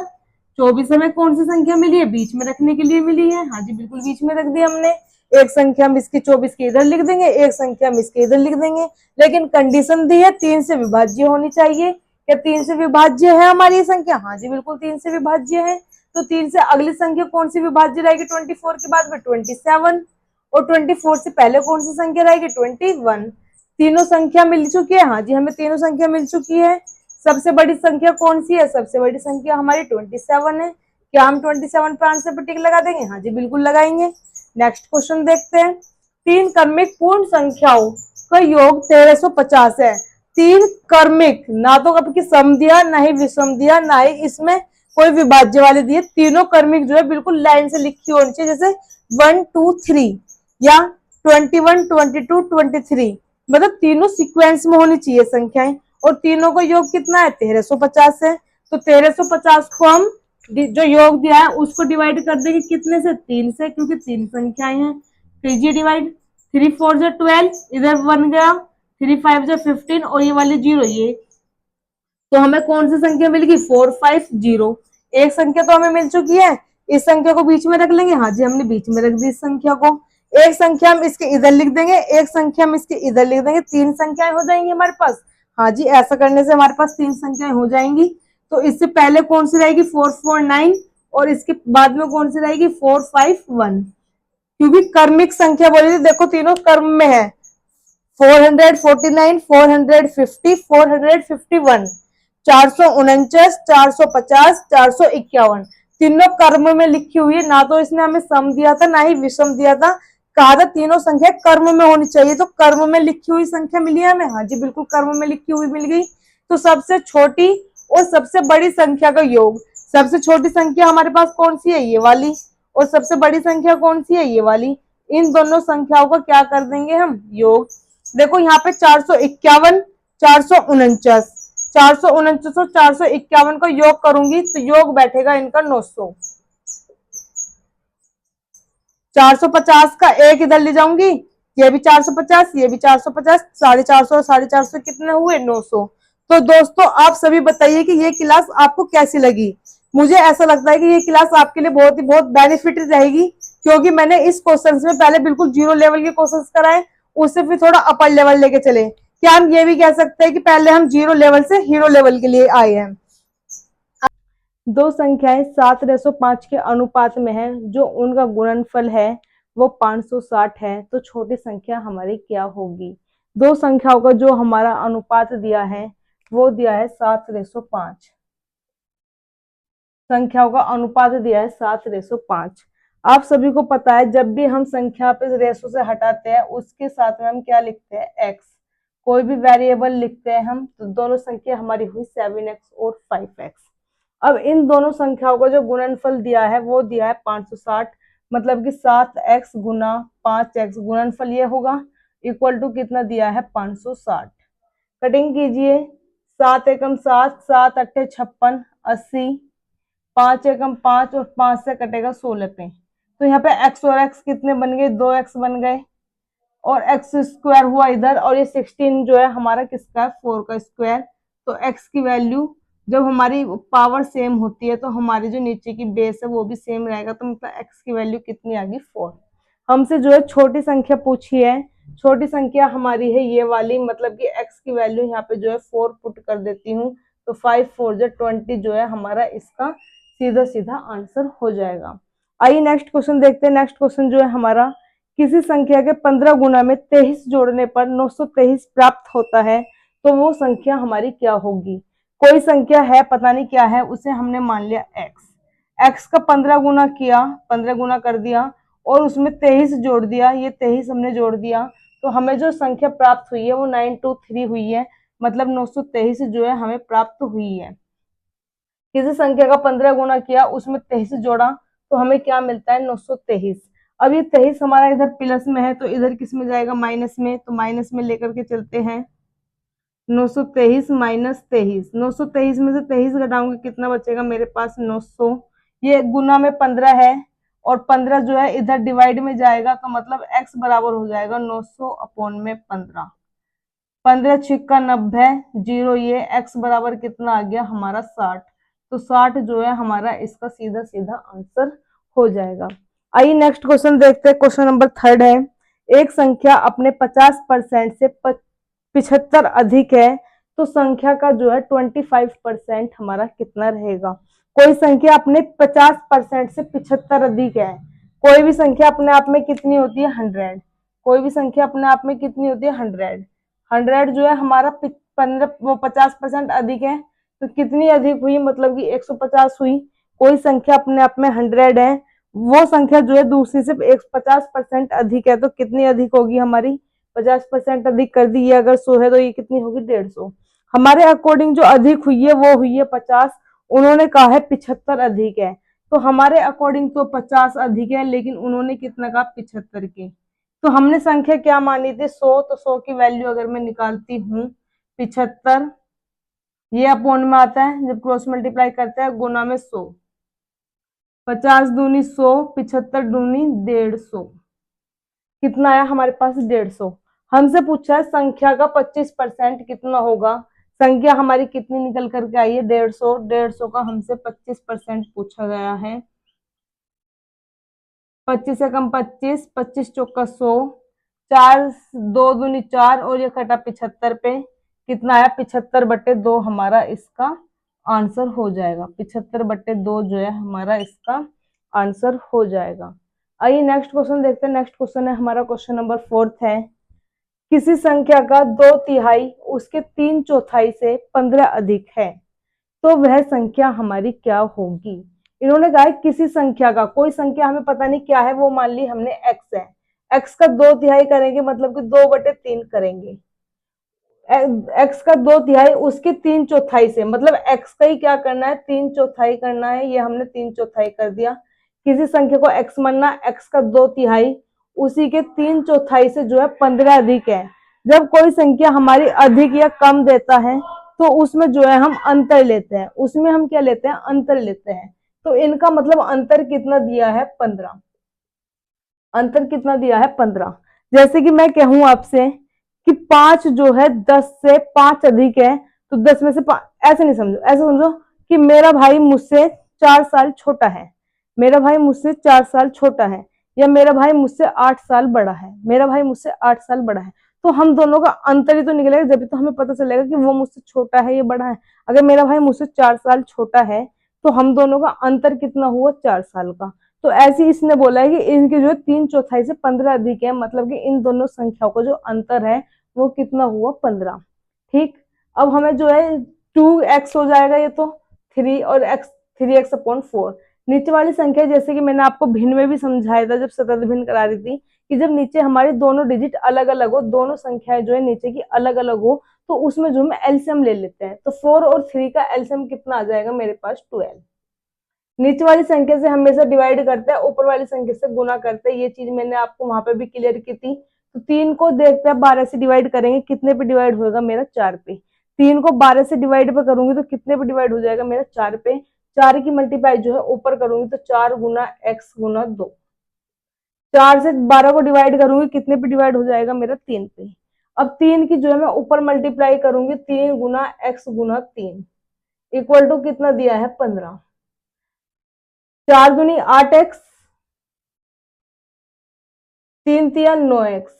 24 हमें कौन सी संख्या मिली है? बीच में रखने के लिए मिली है। हाँ जी बिल्कुल बीच में रख दी हमने। एक संख्या हम इसकी 24 के इधर लिख देंगे, एक संख्या हम इसके इधर लिख देंगे। लेकिन कंडीशन दी है 3 से विभाज्य होनी चाहिए। क्या 3 से विभाज्य है हमारी ये संख्या? हाँ जी बिल्कुल 3 से विभाज्य है। तो 3 से अगली संख्या कौन सी विभाज्य रहेगी 24 के बाद में 27, और 24 से पहले कौन सी संख्या रहेगी 21। तीनों संख्या मिल चुकी है, हाँ जी हमें तीनों संख्या मिल चुकी है। सबसे बड़ी संख्या कौन सी है? सबसे बड़ी संख्या हमारी 27 है। क्या हम 27 पे आंसर पे टिक लगा देंगे? हाँ जी बिल्कुल लगाएंगे। नेक्स्ट क्वेश्चन देखते हैं। 3 क्रमिक पूर्ण संख्याओं का योग 1350 है। 3 क्रमिक, ना तो आपकी सम दिया, ना ही विषम दिया, ना ही इसमें कोई विभाज्य वाले दिए। तीनों क्रमिक जो है बिल्कुल लाइन से लिखी होनी चाहिए, जैसे 1 2 3 या 21 22 23, मतलब तीनों सीक्वेंस में होनी चाहिए संख्याएं। और तीनों का योग कितना है 1350 है। तो 1350 को हम जो योग दिया है उसको डिवाइड कर देंगे कितने से 3 से, क्योंकि 3 संख्याएं हैं। कीजिए डिवाइड, 3 4 जो 12, इधर 1 गया, 3 5 जो 15, और ये वाली 0 ये। तो हमें कौन सी संख्या मिलेगी 4 5 0। एक संख्या तो हमें मिल चुकी है, इस संख्या को बीच में रख लेंगे। हाँ जी हमने बीच में रख दी इस संख्या को। एक संख्या हम इसके इधर लिख देंगे, एक संख्या हम इसके इधर लिख देंगे। 3 संख्याएं हो जाएंगी हमारे पास। हाँ जी ऐसा करने से हमारे पास 3 संख्याएं हो जाएंगी। तो इससे पहले कौन सी रहेगी 4 4 9, और इसके बाद में कौन सी रहेगी 4 5 1, क्योंकि क्रमिक संख्या बोली थी। देखो तीनों क्रम में है, 449 450 451, 449 450 451। तीनों कर्म में लिखी हुई है, ना तो इसने हमें सम दिया था ना ही विषम दिया था, कहा था तीनों संख्या कर्म में होनी चाहिए, तो कर्म में लिखी हुई संख्या मिली है हमें, हाँ जी बिल्कुल कर्म में लिखी हुई मिल गई। तो सबसे छोटी और सबसे बड़ी संख्या का योग, सबसे छोटी संख्या हमारे पास कौन सी है, ये वाली, और सबसे बड़ी संख्या कौन सी है, ये वाली। इन दोनों संख्याओं का क्या कर देंगे हम, योग। देखो यहाँ पे 451, 449, 449 और 451 का योग करूंगी तो योग बैठेगा इनका 900। 450 का एक इधर ले जाऊंगी, ये भी 450, ये भी 450, 450 और 450 कितने हुए, 900। तो दोस्तों आप सभी बताइए कि ये क्लास आपको कैसी लगी। मुझे ऐसा लगता है कि ये क्लास आपके लिए बहुत बेनिफिट रहेगी, क्योंकि मैंने इस क्वेश्चन में पहले बिल्कुल जीरो लेवल के क्वेश्चन कराए, उससे फिर थोड़ा अपर लेवल लेके चले। क्या हम ये भी कह सकते हैं कि पहले हम जीरो लेवल से हीरो लेवल के लिए आए हैं। दो संख्याएं 7:5 के अनुपात में है, जो उनका गुणनफल है वो 560 है, तो छोटी संख्या हमारी क्या होगी। दो संख्याओं का जो हमारा अनुपात दिया है वो दिया है 7:5, संख्याओं का अनुपात दिया है 7:5। आप सभी को पता है जब भी हम संख्या पे रेशो से हटाते हैं उसके साथ में हम क्या लिखते हैं, एक्स, कोई भी वेरिएबल लिखते हैं हम, तो दोनों संख्या हमारी हुई 7x और 5x। अब इन दोनों संख्याओं का जो गुणनफल दिया है वो दिया है 560, मतलब कि 7x गुना 5x, गुणनफल ये होगा इक्वल टू कितना दिया है, 560। कटिंग कीजिए, 7 एकम 7, 7 अट्ठे 56, 80, 5 एकम 5 और 5 से कटेगा 16 पे। तो यहाँ पे x और x कितने बन गए, 2x बन गए, और एक्स स्क्वायर हुआ इधर, और ये 16 जो है हमारा किसका है, 4 का स्क्वायर। तो x की वैल्यू जब हमारी पावर सेम होती है तो हमारी जो नीचे की बेस है वो भी सेम रहेगा, तो मतलब x की वैल्यू कितनी आ गई, 4। हमसे जो है छोटी संख्या पूछी है, छोटी संख्या हमारी है ये वाली, मतलब कि x की वैल्यू यहाँ पे जो है 4 पुट कर देती हूँ, तो 5 4 जो 20 जो है हमारा इसका सीधा सीधा आंसर हो जाएगा। आइए नेक्स्ट क्वेश्चन देखते हैं। नेक्स्ट क्वेश्चन जो है हमारा, किसी संख्या के 15 गुना में 23 जोड़ने पर 923 प्राप्त होता है, तो वो संख्या हमारी क्या होगी। कोई संख्या है, पता नहीं क्या है, उसे हमने मान लिया x का 15 गुना किया, 15 गुना कर दिया और उसमें 23 जोड़ दिया, ये 23 हमने जोड़ दिया, तो हमें जो संख्या प्राप्त हुई है वो 923 हुई है, मतलब 923 जो है हमें प्राप्त हुई है। किसी संख्या का 15 गुना किया, उसमें 23 जोड़ा, तो हमें क्या मिलता है, 923। अब ये 23 हमारा इधर प्लस में है तो इधर किस में जाएगा, माइनस में, तो माइनस में लेकर के चलते हैं। 923 माइनस 23, 923 में से 23 घटाऊंगी कितना बचेगा मेरे पास, 900। ये गुना में 15 है और 15 जो है इधर डिवाइड में जाएगा, तो मतलब x बराबर हो जाएगा 900 अपॉन में 15, 15 छिक्का 90, जीरो, ये x बराबर कितना आ गया हमारा 60, तो 60 जो है हमारा इसका सीधा सीधा आंसर हो जाएगा। आइए नेक्स्ट क्वेश्चन देखते हैं। क्वेश्चन नंबर 3 है, एक संख्या अपने 50% से 75 अधिक है, तो संख्या का जो है 25% हमारा कितना रहेगा। कोई संख्या अपने 50% से 75 अधिक है, कोई भी संख्या अपने आप में कितनी होती है, 100, कोई भी संख्या अपने आप में कितनी होती है, 100। 100 जो है हमारा 50% अधिक है, तो कितनी अधिक हुई, मतलब कि 150 हुई। कोई संख्या अपने आप में 100 है, वो संख्या जो है दूसरी से 50% अधिक है, तो कितनी अधिक होगी हमारी, 50% अधिक कर दी, ये अगर 100 है तो ये कितनी होगी, 150। हमारे अकॉर्डिंग जो अधिक हुई है वो हुई है 50, उन्होंने कहा है 75 अधिक है, तो हमारे अकॉर्डिंग तो 50 अधिक है, लेकिन उन्होंने कितना कहा, 75 के। तो हमने संख्या क्या मानी थी, 100, तो 100 की वैल्यू अगर मैं निकालती हूँ 75, ये अपॉन में आता है जब क्रॉस मल्टीप्लाई करते हैं, गुना में 100, 50 दूनी 100, 75 दूनी 150, कितना आया हमारे पास, 150। हमसे पूछा है संख्या का 25% कितना होगा, संख्या हमारी कितनी निकल करके आई है, 150, 150 का हमसे 25% पूछा गया है। 25 से कम 25, 25 चौका 100, 4 2 दूनी 4 और ये कटा 75 पे, कितना आया, 75/2 हमारा इसका आंसर हो जाएगा। 75/2 जो है हमारा इसका आंसर हो जाएगा। आइए नेक्स्ट क्वेश्चन देखते हैं। नेक्स्ट क्वेश्चन है हमारा क्वेश्चन नंबर 4 है, किसी संख्या का 2/3 उसके 3/4 से 15 अधिक है, तो वह संख्या हमारी क्या होगी। इन्होंने कहा है किसी संख्या का, कोई संख्या हमें पता नहीं क्या है, वो मान ली हमने x है, x का 2/3 करेंगे मतलब कि 2/3 करेंगे, x का 2/3 उसके 3/4 से, मतलब x का ही क्या करना है 3/4 करना है, ये हमने 3/4 कर दिया। किसी संख्या को x मानना, x का 2/3 उसी के 3/4 से जो है 15 अधिक है। जब कोई संख्या हमारी अधिक या कम देता है तो उसमें जो है हम अंतर लेते हैं, उसमें हम क्या लेते हैं, अंतर लेते हैं। तो इनका मतलब अंतर कितना दिया है 15, अंतर कितना दिया है 15। जैसे कि मैं कहूं आपसे कि 5 जो है 10 से 5 अधिक है, तो 10 में से 5, ऐसे नहीं समझो, ऐसे समझो कि मेरा भाई मुझसे 4 साल छोटा है, मेरा भाई मुझसे 4 साल छोटा है, या मेरा भाई मुझसे 8 साल बड़ा है, मेरा भाई मुझसे 8 साल बड़ा है। तो हम दोनों का अंतर ही तो निकलेगा, जब तो हमें पता चलेगा कि वो मुझसे छोटा है, ये बड़ा है। अगर मेरा भाई मुझसे 4 साल छोटा है तो हम दोनों का अंतर कितना हुआ, 4 साल का। तो ऐसे इसने बोला है कि इनके जो 3/4 से 15 अधिक है, मतलब कि इन दोनों संख्याओं का जो अंतर है वो कितना हुआ, 15। ठीक, अब हमें जो है 2x हो जाएगा, ये तो 3 और x 3x/4। नीचे वाली संख्या जैसे कि मैंने आपको भिन्न में भी समझाया था जब सतत भिन्न करा रही थी, कि जब नीचे हमारी दोनों डिजिट अलग अलग हो, दोनों संख्याएं जो है नीचे की अलग अलग हो, तो उसमें जो हम एलसीएम ले लेते हैं। तो 4 और 3 का एलसीएम कितना आ जाएगा मेरे पास, 12। नीचे वाली संख्या से हमेशा डिवाइड करते हैं, ऊपर वाली संख्या से गुना करते हैं, ये चीज मैंने आपको वहां पे भी क्लियर की थी। तो 3 को देखते हैं 12 से डिवाइड करेंगे, कितने पे डिवाइड होगा मेरा, 4 पे। 3 को 12 से डिवाइड पे करूंगी तो कितने पे डिवाइड हो जाएगा मेरा, 4 पे। 4 की मल्टीप्लाई जो है ऊपर करूंगी तो 4 गुना x गुना 2। 4 से 12 को डिवाइड करूंगी, कितने पे डिवाइड हो जाएगा मेरा, 3 पे। अब 3 की जो है मैं ऊपर मल्टीप्लाई करूंगी, 3 गुना x गुना 3 इक्वल टू कितना दिया है, 15। 4 दूनी 8x, 3 तिया 9x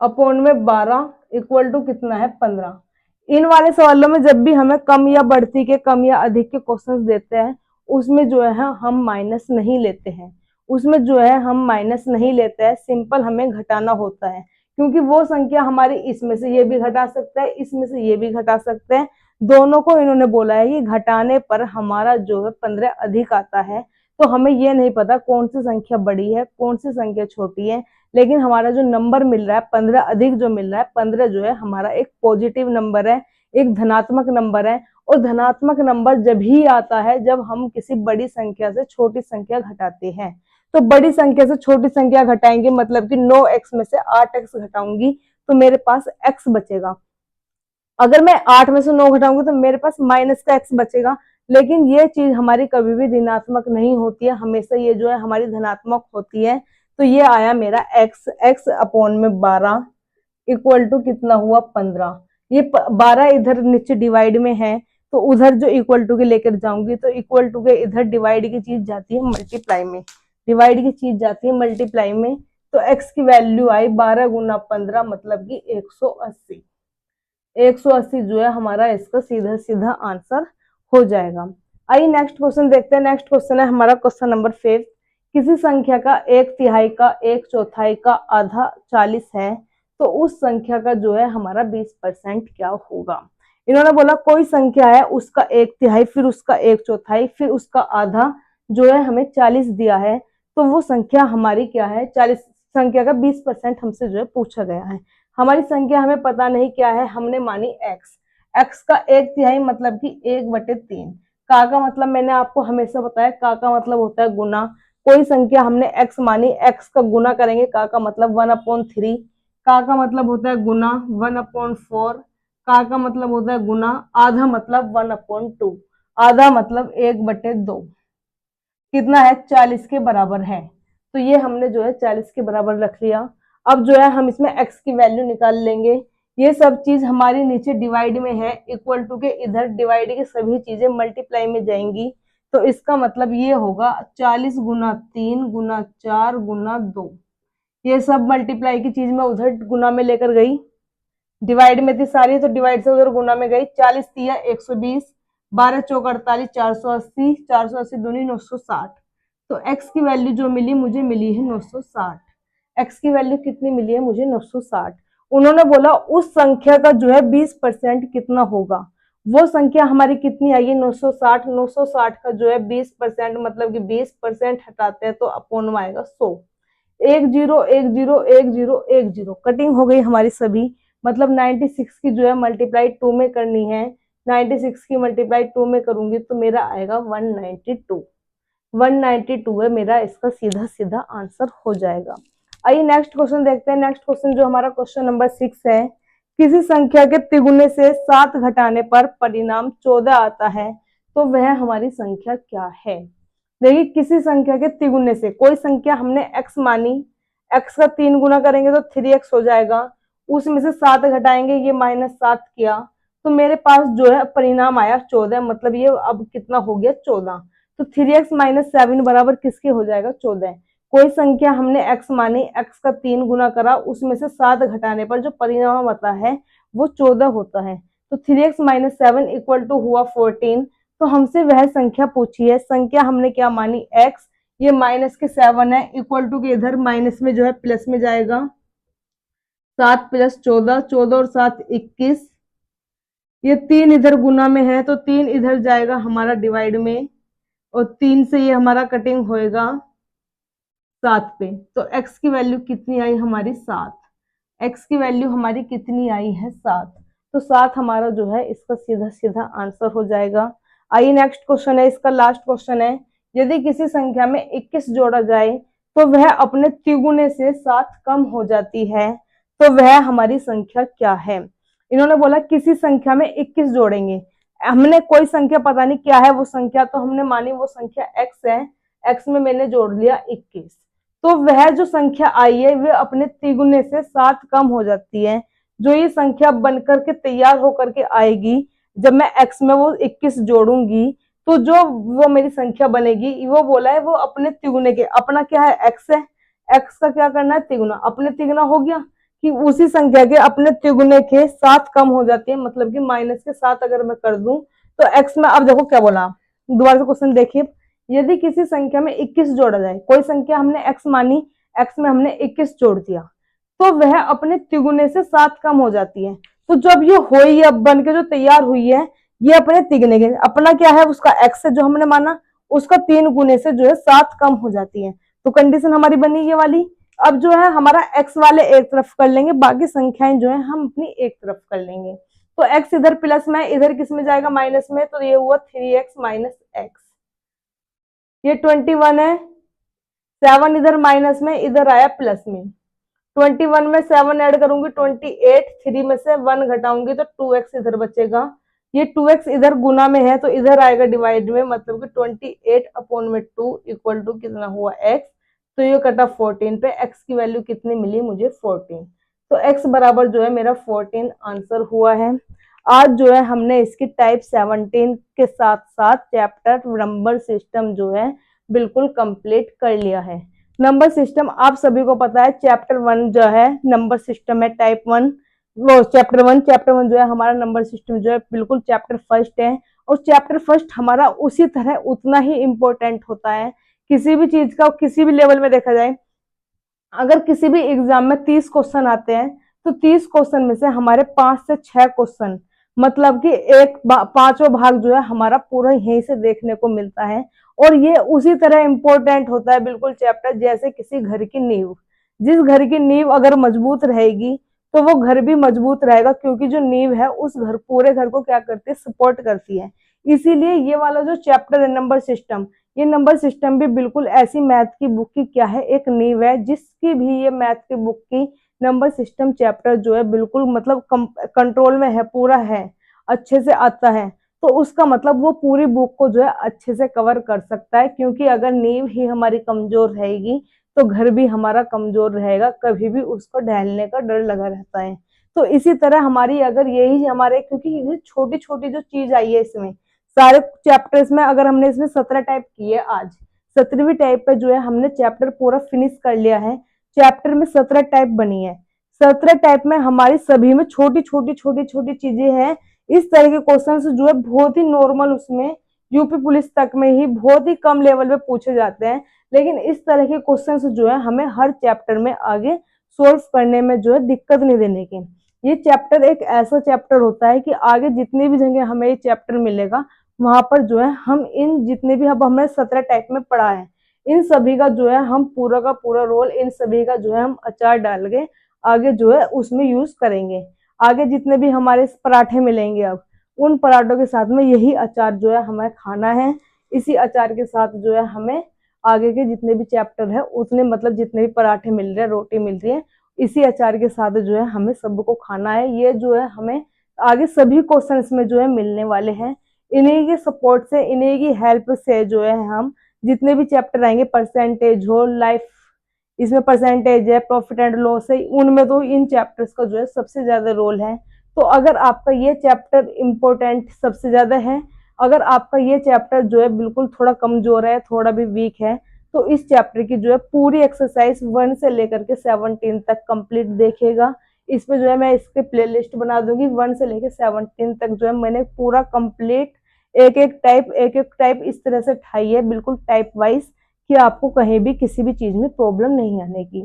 अपॉन में 12 इक्वल टू कितना है, 15। इन वाले सवालों में जब भी हमें कम या बढ़ती के, कम या अधिक के क्वेश्चंस देते हैं, उसमें जो है हम माइनस नहीं लेते हैं, उसमें जो है हम माइनस नहीं लेते हैं, सिंपल हमें घटाना होता है। क्योंकि वो संख्या हमारी इसमें से ये भी घटा सकता है, इसमें से ये भी घटा सकते हैं, दोनों को इन्होंने बोला है कि घटाने पर हमारा जो है 15 अधिक आता है। तो हमें ये नहीं पता कौन सी संख्या बड़ी है, कौन सी संख्या छोटी है, लेकिन हमारा जो नंबर मिल रहा है 15 अधिक जो मिल रहा है, 15 जो है हमारा एक पॉजिटिव नंबर है, एक धनात्मक नंबर है। और धनात्मक नंबर जब ही आता है जब हम किसी बड़ी संख्या से छोटी संख्या घटाते हैं। तो बड़ी संख्या से छोटी संख्या घटाएंगे, मतलब कि 9x में से 8x घटाऊंगी तो मेरे पास x बचेगा। अगर मैं 8 में से 9 घटाऊंगी तो मेरे पास माइनस का x बचेगा। लेकिन ये चीज हमारी कभी भी ऋणात्मक नहीं होती है, हमेशा ये जो है हमारी धनात्मक होती है। तो ये आया मेरा x अपॉन में 12 इक्वल टू कितना हुआ, 15। ये 12 इधर नीचे डिवाइड में है, तो उधर जो इक्वल टू के लेकर जाऊंगी तो इक्वल टू के इधर डिवाइड की चीज जाती है मल्टीप्लाई में, डिवाइड की चीज जाती है मल्टीप्लाई में। तो x की वैल्यू आई 12 गुना 15 मतलब कि 180। 180 जो है हमारा इसका सीधा सीधा आंसर हो जाएगा। आइए नेक्स्ट क्वेश्चन देखते हैं। नेक्स्ट क्वेश्चन है हमारा क्वेश्चन नंबर 5। किसी संख्या का 1/3 का 1/4 का आधा 40 है, तो उस संख्या का जो है हमारा 20% क्या होगा। इन्होंने बोला कोई संख्या है, उसका 1/3 फिर उसका 1/4 फिर उसका आधा जो है हमें 40 दिया है, तो वो संख्या हमारी क्या है, 40 संख्या का 20% हमसे जो है पूछा गया है। हमारी संख्या हमें पता नहीं क्या है, हमने मानी x। x का 1/3 मतलब कि 1/3। का मतलब मैंने आपको हमेशा बताया, का मतलब होता है गुना। कोई संख्या हमने x मानी, x का गुना करेंगे, का मतलब 1/3। का मतलब होता है गुना 1/4। का मतलब होता है गुना, आधा मतलब 1/2। आधा मतलब 1/2 कितना है, 40 के बराबर है। तो ये हमने जो है 40 के बराबर रख लिया। अब जो है हम इसमें x की वैल्यू निकाल लेंगे। ये सब चीज हमारी नीचे डिवाइड में है, इक्वल टू के इधर डिवाइड की सभी चीजें मल्टीप्लाई में जाएंगी। तो इसका मतलब ये होगा 40 गुना 3 गुना 4 गुना 2। ये सब मल्टीप्लाई की चीज मैं उधर गुना में लेकर गई, डिवाइड में थी सारी तो डिवाइड से उधर गुना में गई। 40 तिया 120, 12 चौक 48, 480, 480 दूनी 960। तो x की वैल्यू जो मिली मुझे मिली है 960। x की वैल्यू कितनी मिली है मुझे, 960। उन्होंने बोला उस संख्या का जो है 20% कितना होगा। वो संख्या हमारी कितनी आई है 960। 960 का जो है 20%, मतलब कि 20% हटाते हैं तो अपोन में आएगा 100। 1 0 1 0 1 0 1 0 कटिंग हो गई हमारी सभी। मतलब 96 की जो है मल्टीप्लाई 2 में करनी है। 96 की मल्टीप्लाई 2 में करूंगी तो मेरा आएगा 192। 192 है मेरा इसका सीधा सीधा आंसर हो जाएगा। आइए नेक्स्ट क्वेश्चन देखते हैं। नेक्स्ट क्वेश्चन जो हमारा क्वेश्चन नंबर 6 है, किसी संख्या के तिगुने से 7 घटाने पर परिणाम 14 आता है तो वह हमारी संख्या क्या है। देखिए किसी संख्या के तिगुने से, कोई संख्या हमने x मानी, x का 3 गुना करेंगे तो 3x हो जाएगा, उसमें से 7 घटाएंगे, ये -7 किया तो मेरे पास जो है परिणाम आया 14। मतलब ये अब कितना हो गया 14। तो 3x - 7 बराबर किसके हो जाएगा 14। कोई संख्या हमने x मानी, x का 3 गुना करा, उसमें से 7 घटाने पर जो परिणाम आता है वो 14 होता है। तो 3x - 7 इक्वल टू हुआ 14। तो हमसे वह संख्या पूछी है, संख्या हमने क्या मानी x, ये माइनस के 7 है, इक्वल टू के इधर माइनस में जो है प्लस में जाएगा। 7 + 14, 14 और 7 21, ये 3 इधर गुना में है तो 3 इधर जाएगा हमारा डिवाइड में, और 3 से ये हमारा कटिंग होएगा 7 पे। तो x की वैल्यू कितनी आई हमारी 7। x की वैल्यू हमारी कितनी आई है 7। तो 7 हमारा जो है इसका सीधा सीधा आंसर हो जाएगा। आइए नेक्स्ट क्वेश्चन है, इसका लास्ट क्वेश्चन है, यदि किसी संख्या में 21 जोड़ा जाए तो वह अपने तिगुने से 7 कम हो जाती है तो वह हमारी संख्या क्या है। इन्होंने बोला किसी संख्या में 21 जोड़ेंगे, हमने कोई संख्या पता नहीं क्या है वो संख्या, तो हमने मानी वो संख्या x है, x में मैंने जोड़ लिया 21, तो वह जो संख्या आई है वह अपने तिगुने से 7 कम हो जाती है। जो ये संख्या बनकर के तैयार होकर के आएगी, जब मैं x में वो 21 जोड़ूंगी तो जो वो मेरी संख्या बनेगी, वो बोला है वो अपने तिगुने के, अपना क्या है x है, x का क्या करना है तिगुना, अपने तिगुना हो गया कि उसी संख्या के अपने तिगुने के 7 कम हो जाती है। मतलब कि -7 अगर मैं कर दूं तो x में, अब देखो क्या बोला, दोबारा से क्वेश्चन देखिए, यदि किसी संख्या में 21 जोड़ा जाए, कोई संख्या हमने x मानी, x में हमने 21 जोड़ दिया तो वह अपने तिगुने से 7 कम हो जाती है। तो जब ये हुई, अब बन के जो तैयार हुई है, ये अपने तिगुने के, अपना क्या है उसका x है जो हमने माना, उसका 3 गुने से जो है 7 कम हो जाती है। तो कंडीशन हमारी बनी ये वाली। अब जो है हमारा x वाले एक तरफ कर लेंगे, बाकी संख्याएं जो है हम अपनी एक तरफ कर लेंगे। तो x इधर प्लस में, इधर किस में जाएगा माइनस में, तो ये हुआ 3x - x, ये 21 है, 7 इधर माइनस में, इधर आया प्लस में, 21 में 7 ऐड करूंगी 28, 3 में से 1 घटाऊंगी तो 2x इधर बचेगा, ये 2x इधर गुना में है तो इधर आएगा डिवाइड में, मतलब कि 28/2 इक्वल टू कितना हुआ x, तो ये कटा 14 पे, x की वैल्यू कितनी मिली मुझे 14। तो x बराबर जो है मेरा 14 आंसर हुआ है। आज जो है हमने इसकी टाइप 17 के साथ साथ चैप्टर नंबर सिस्टम जो है बिल्कुल कंप्लीट कर लिया है। नंबर सिस्टम आप सभी को पता है, चैप्टर 1 जो है नंबर सिस्टम है टाइप 1, वो चैप्टर 1 जो है हमारा नंबर सिस्टम जो है बिल्कुल चैप्टर फर्स्ट है, और चैप्टर फर्स्ट हमारा उसी तरह उतना ही इम्पोर्टेंट होता है किसी भी चीज का, किसी भी लेवल में देखा जाए। अगर किसी भी एग्जाम में 30 क्वेश्चन आते हैं तो 30 क्वेश्चन में से हमारे 5 से 6 क्वेश्चन, मतलब कि एक पांचों भाग जो है हमारा पूरा यहीं से देखने को मिलता है, और ये उसी तरह इंपॉर्टेंट होता है बिल्कुल चैप्टर जैसे किसी घर की नींव। जिस घर की नींव अगर मजबूत रहेगी तो वो घर भी मजबूत रहेगा, क्योंकि जो नींव है उस घर, पूरे घर को क्या करती है, सपोर्ट करती है। इसीलिए ये वाला जो चैप्टर है नंबर सिस्टम, ये नंबर सिस्टम भी बिल्कुल ऐसी मैथ की बुक की क्या है, एक नींव है, जिसकी भी ये मैथ की बुक की नंबर सिस्टम चैप्टर जो है बिल्कुल मतलब कंट्रोल में है, पूरा है, अच्छे से आता है, तो उसका मतलब वो पूरी बुक को जो है अच्छे से कवर कर सकता है। क्योंकि अगर नींव ही हमारी कमजोर रहेगी तो घर भी हमारा कमजोर रहेगा, कभी भी उसको ढहलने का डर लगा रहता है। तो इसी तरह हमारी अगर यही हमारे, क्योंकि छोटी छोटी जो चीज आई है इसमें सारे चैप्टर्स में, अगर हमने इसमें 17 टाइप किए, आज 17वीं टाइप पे जो है हमने चैप्टर पूरा फिनिश कर लिया है। चैप्टर में 17 टाइप बनी है, 17 टाइप में हमारी सभी में छोटी छोटी छोटी छोटी चीजें हैं। इस तरह के क्वेश्चन जो है बहुत ही नॉर्मल, उसमें यूपी पुलिस तक में ही बहुत ही कम लेवल पे पूछे जाते हैं, लेकिन इस तरह के क्वेश्चन जो है हमें हर चैप्टर में आगे सोल्व करने में जो है दिक्कत नहीं देने की। ये चैप्टर एक ऐसा चैप्टर होता है कि आगे जितनी भी जगह हमें ये चैप्टर मिलेगा वहां पर जो है हम इन जितने भी अब हमने 17 टाइप में पढ़ा है इन सभी का जो है हम पूरा का पूरा रोल इन सभी का जो है हम अचार डाल के आगे जो है उसमें यूज करेंगे। आगे जितने भी हमारे पराठे मिलेंगे अब उन पराठों के साथ में यही अचार जो है हमें खाना है। इसी अचार के साथ जो है हमें आगे के जितने भी चैप्टर है उतने मतलब जितने भी पराठे मिल रहे हैं रोटी मिल रही है इसी अचार के साथ जो है हमें सबको खाना है। ये जो है हमें आगे सभी क्वेश्चंस में जो है मिलने वाले हैं। इन्हीं के सपोर्ट से इन्हीं की हेल्प से जो है हम जितने भी चैप्टर आएंगे परसेंटेज हो लाइफ इसमें परसेंटेज है प्रॉफिट एंड लॉस है उनमें तो इन चैप्टर्स का जो है सबसे ज्यादा रोल है। तो अगर आपका ये चैप्टर इम्पोर्टेंट सबसे ज्यादा है अगर आपका ये चैप्टर जो है बिल्कुल थोड़ा कमजोर है थोड़ा भी वीक है तो इस चैप्टर की जो है पूरी एक्सरसाइज 1 से लेकर के 17 तक कंप्लीट देखेगा। इस पे जो है मैं इसके प्लेलिस्ट बना दूंगी 1 से लेकर 17 तक जो है मैंने पूरा कंप्लीट एक एक टाइप इस तरह से ठाई है बिल्कुल टाइप वाइज कि आपको कहीं भी किसी भी चीज में प्रॉब्लम नहीं आने की।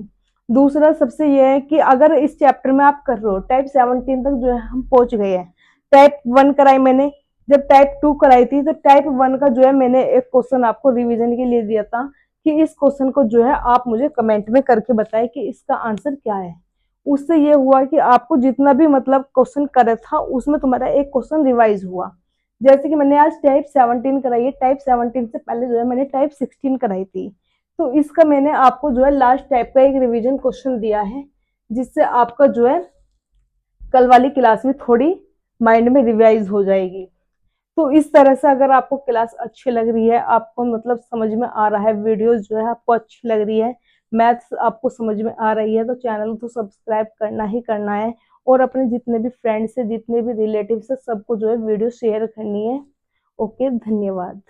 दूसरा सबसे यह है कि अगर इस चैप्टर में आप कर रहे हो टाइप 17 तक जो है हम पहुंच गए हैं। टाइप 1 कराई मैंने जब टाइप 2 कराई थी तो टाइप 1 का जो है मैंने एक क्वेश्चन आपको रिवीजन के लिए दिया था कि इस क्वेश्चन को जो है आप मुझे कमेंट में करके बताएं कि इसका आंसर क्या है। उससे ये हुआ कि आपको जितना भी मतलब क्वेश्चन करे था उसमें तुम्हारा एक क्वेश्चन रिवाइज हुआ। जैसे कि मैंने आज टाइप 17 कराई है टाइप 17 से पहले जो है मैंने टाइप 16 कराई थी तो इसका मैंने आपको जो है लास्ट टाइप का एक रिवीजन क्वेश्चन दिया है जिससे आपका जो है कल वाली क्लास में थोड़ी माइंड में रिवाइज हो जाएगी। तो इस तरह से अगर आपको क्लास अच्छी लग रही है आपको मतलब समझ में आ रहा है वीडियोस जो है आपको अच्छी लग रही है मैथ्स आपको समझ में आ रही है तो चैनल को सब्सक्राइब करना ही करना है और अपने जितने भी फ्रेंड्स है जितने भी रिलेटिव्स है सबको जो है वीडियो शेयर करनी है। ओके धन्यवाद।